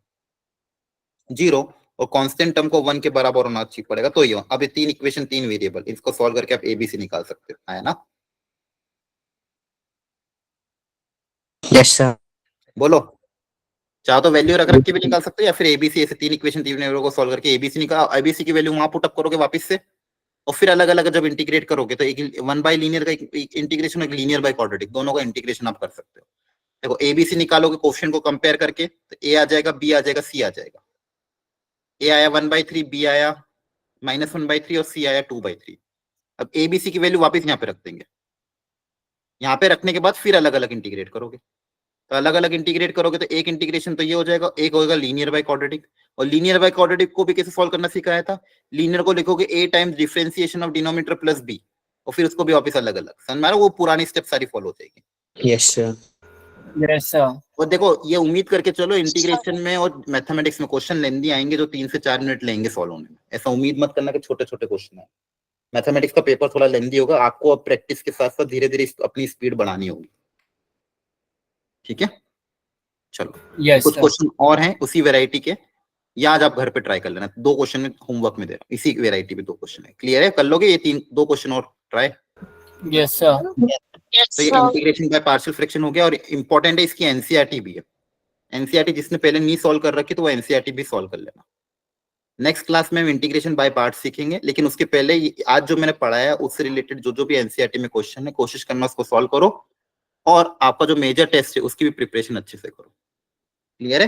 0, और कांस्टेंट टर्म को 1 के बराबर होना चाहिए पड़ेगा, तो ये। अब ये 3 इक्वेशन 3 वेरिएबल, इसको सॉल्व करके आप एबीसी निकाल सकते हो, है ना? Yes, sir. बोलो। चाहो तो वैल्यू रख के भी निकाल सकते हो, या फिर एबीसी ऐसे 3 इक्वेशन 3 वेरिएबल को सॉल्व करके एबीसी निकाल, एबीसी की वैल्यू वहां पुट अप करोगे वापस से, और फिर अलग अलग जब इंटीग्रेट करोगे तो एक 1 बाय लीनियर का इंटीग्रेशन, एक लीनियर बाय क्वाड्रेटिक, दोनों का इंटीग्रेशन आप कर सकते हो। देखो, एबीसी निकालोगे कोफिशिएंट को कंपेयर करके, तो ए आ जाएगा, बी आ जाएगा, सी आ जाएगा। ए आया 1/3, बी आया -1/3, और सी आया 2/3। अब एबीसी की वैल्यू वापस यहाँ पे रख देंगे। यहाँ पे रखने के बाद फिर अलग अलग इंटीग्रेट करोगे, तो अलग अलग इंटीग्रेट करोगे तो एक इंटीग्रेशन तो ये हो जाएगा, एक होगा लीनियर बाय क्वाड्रेटिक। और लीनियर बाय क्वाड्रेटिक को भी कैसे सॉल्व करना सिखाया था? लीनियर को लिखोगे a times differentiation of denominator plus b, और फिर उसको भी वापस अलग अलग। समझ में आ रहा है? वो पुरानी स्टेप सारी फॉलो हो जाएगी। Yes, sir. Yes, sir. और देखो, ये उम्मीद करके चलो, इंटीग्रेशन में और मैथमेटिक्स में क्वेश्चन लेंदी आएंगे जो 3 से 4 मिनट लेंगे सॉल्व होने में। ऐसा उम्मीद मत करना कि छोटे छोटे क्वेश्चन है। मैथमेटिक्स का पेपर थोड़ा लेंदी होगा, आपको अब प्रैक्टिस के साथ साथ धीरे धीरे अपनी स्पीड बढ़ानी होगी। ठीक है? चलो, Yes, कुछ sir. क्वेश्चन और हैं उसी वैरायटी के, या आज आप घर पे ट्राई कर लेना। 2 क्वेश्चन में होमवर्क में दे रहा हूँ, इसी वैरायटी में 2 क्वेश्चन है। क्लियर है? कर लोगे ये 2 क्वेश्चन और ट्राई? Yes, sir. तो ये इंटीग्रेशन बाय पार्शियल फ्रैक्शन हो गया, और इंपॉर्टेंट है इसकी एनसीईआरटी भी है। एनसीईआरटी जिसने पहले नहीं सॉल्व कर रखी तो वो एनसीईआरटी भी सॉल्व कर लेना। नेक्स्ट क्लास में हम इंटीग्रेशन बाय पार्ट सीखेंगे, लेकिन उसके पहले आज जो मैंने पढ़ाया उससे रिलेटेड जो भी एनसीईआरटी में क्वेश्चन है, कोशिश करना उसको सॉल्व करो, और आपका जो मेजर टेस्ट है उसकी भी प्रिपरेशन अच्छे से करो। क्लियर है?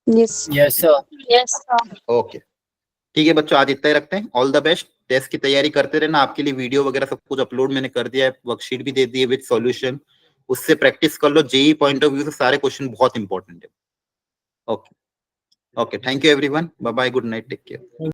Yes. Yes, sir. Yes, sir. Okay, ठीक है बच्चों, आज इतना ही रखते हैं। All the best. टेस्ट की तैयारी करते रहना। आपके लिए वीडियो वगैरह सब कुछ अपलोड मैंने कर दिया है, वर्कशीट भी दे दी है विद सॉल्यूशन, उससे प्रैक्टिस कर लो। जेई पॉइंट ऑफ व्यू से सारे क्वेश्चन बहुत इंपॉर्टेंट है। Okay, thank you everyone, bye bye, good night, take care.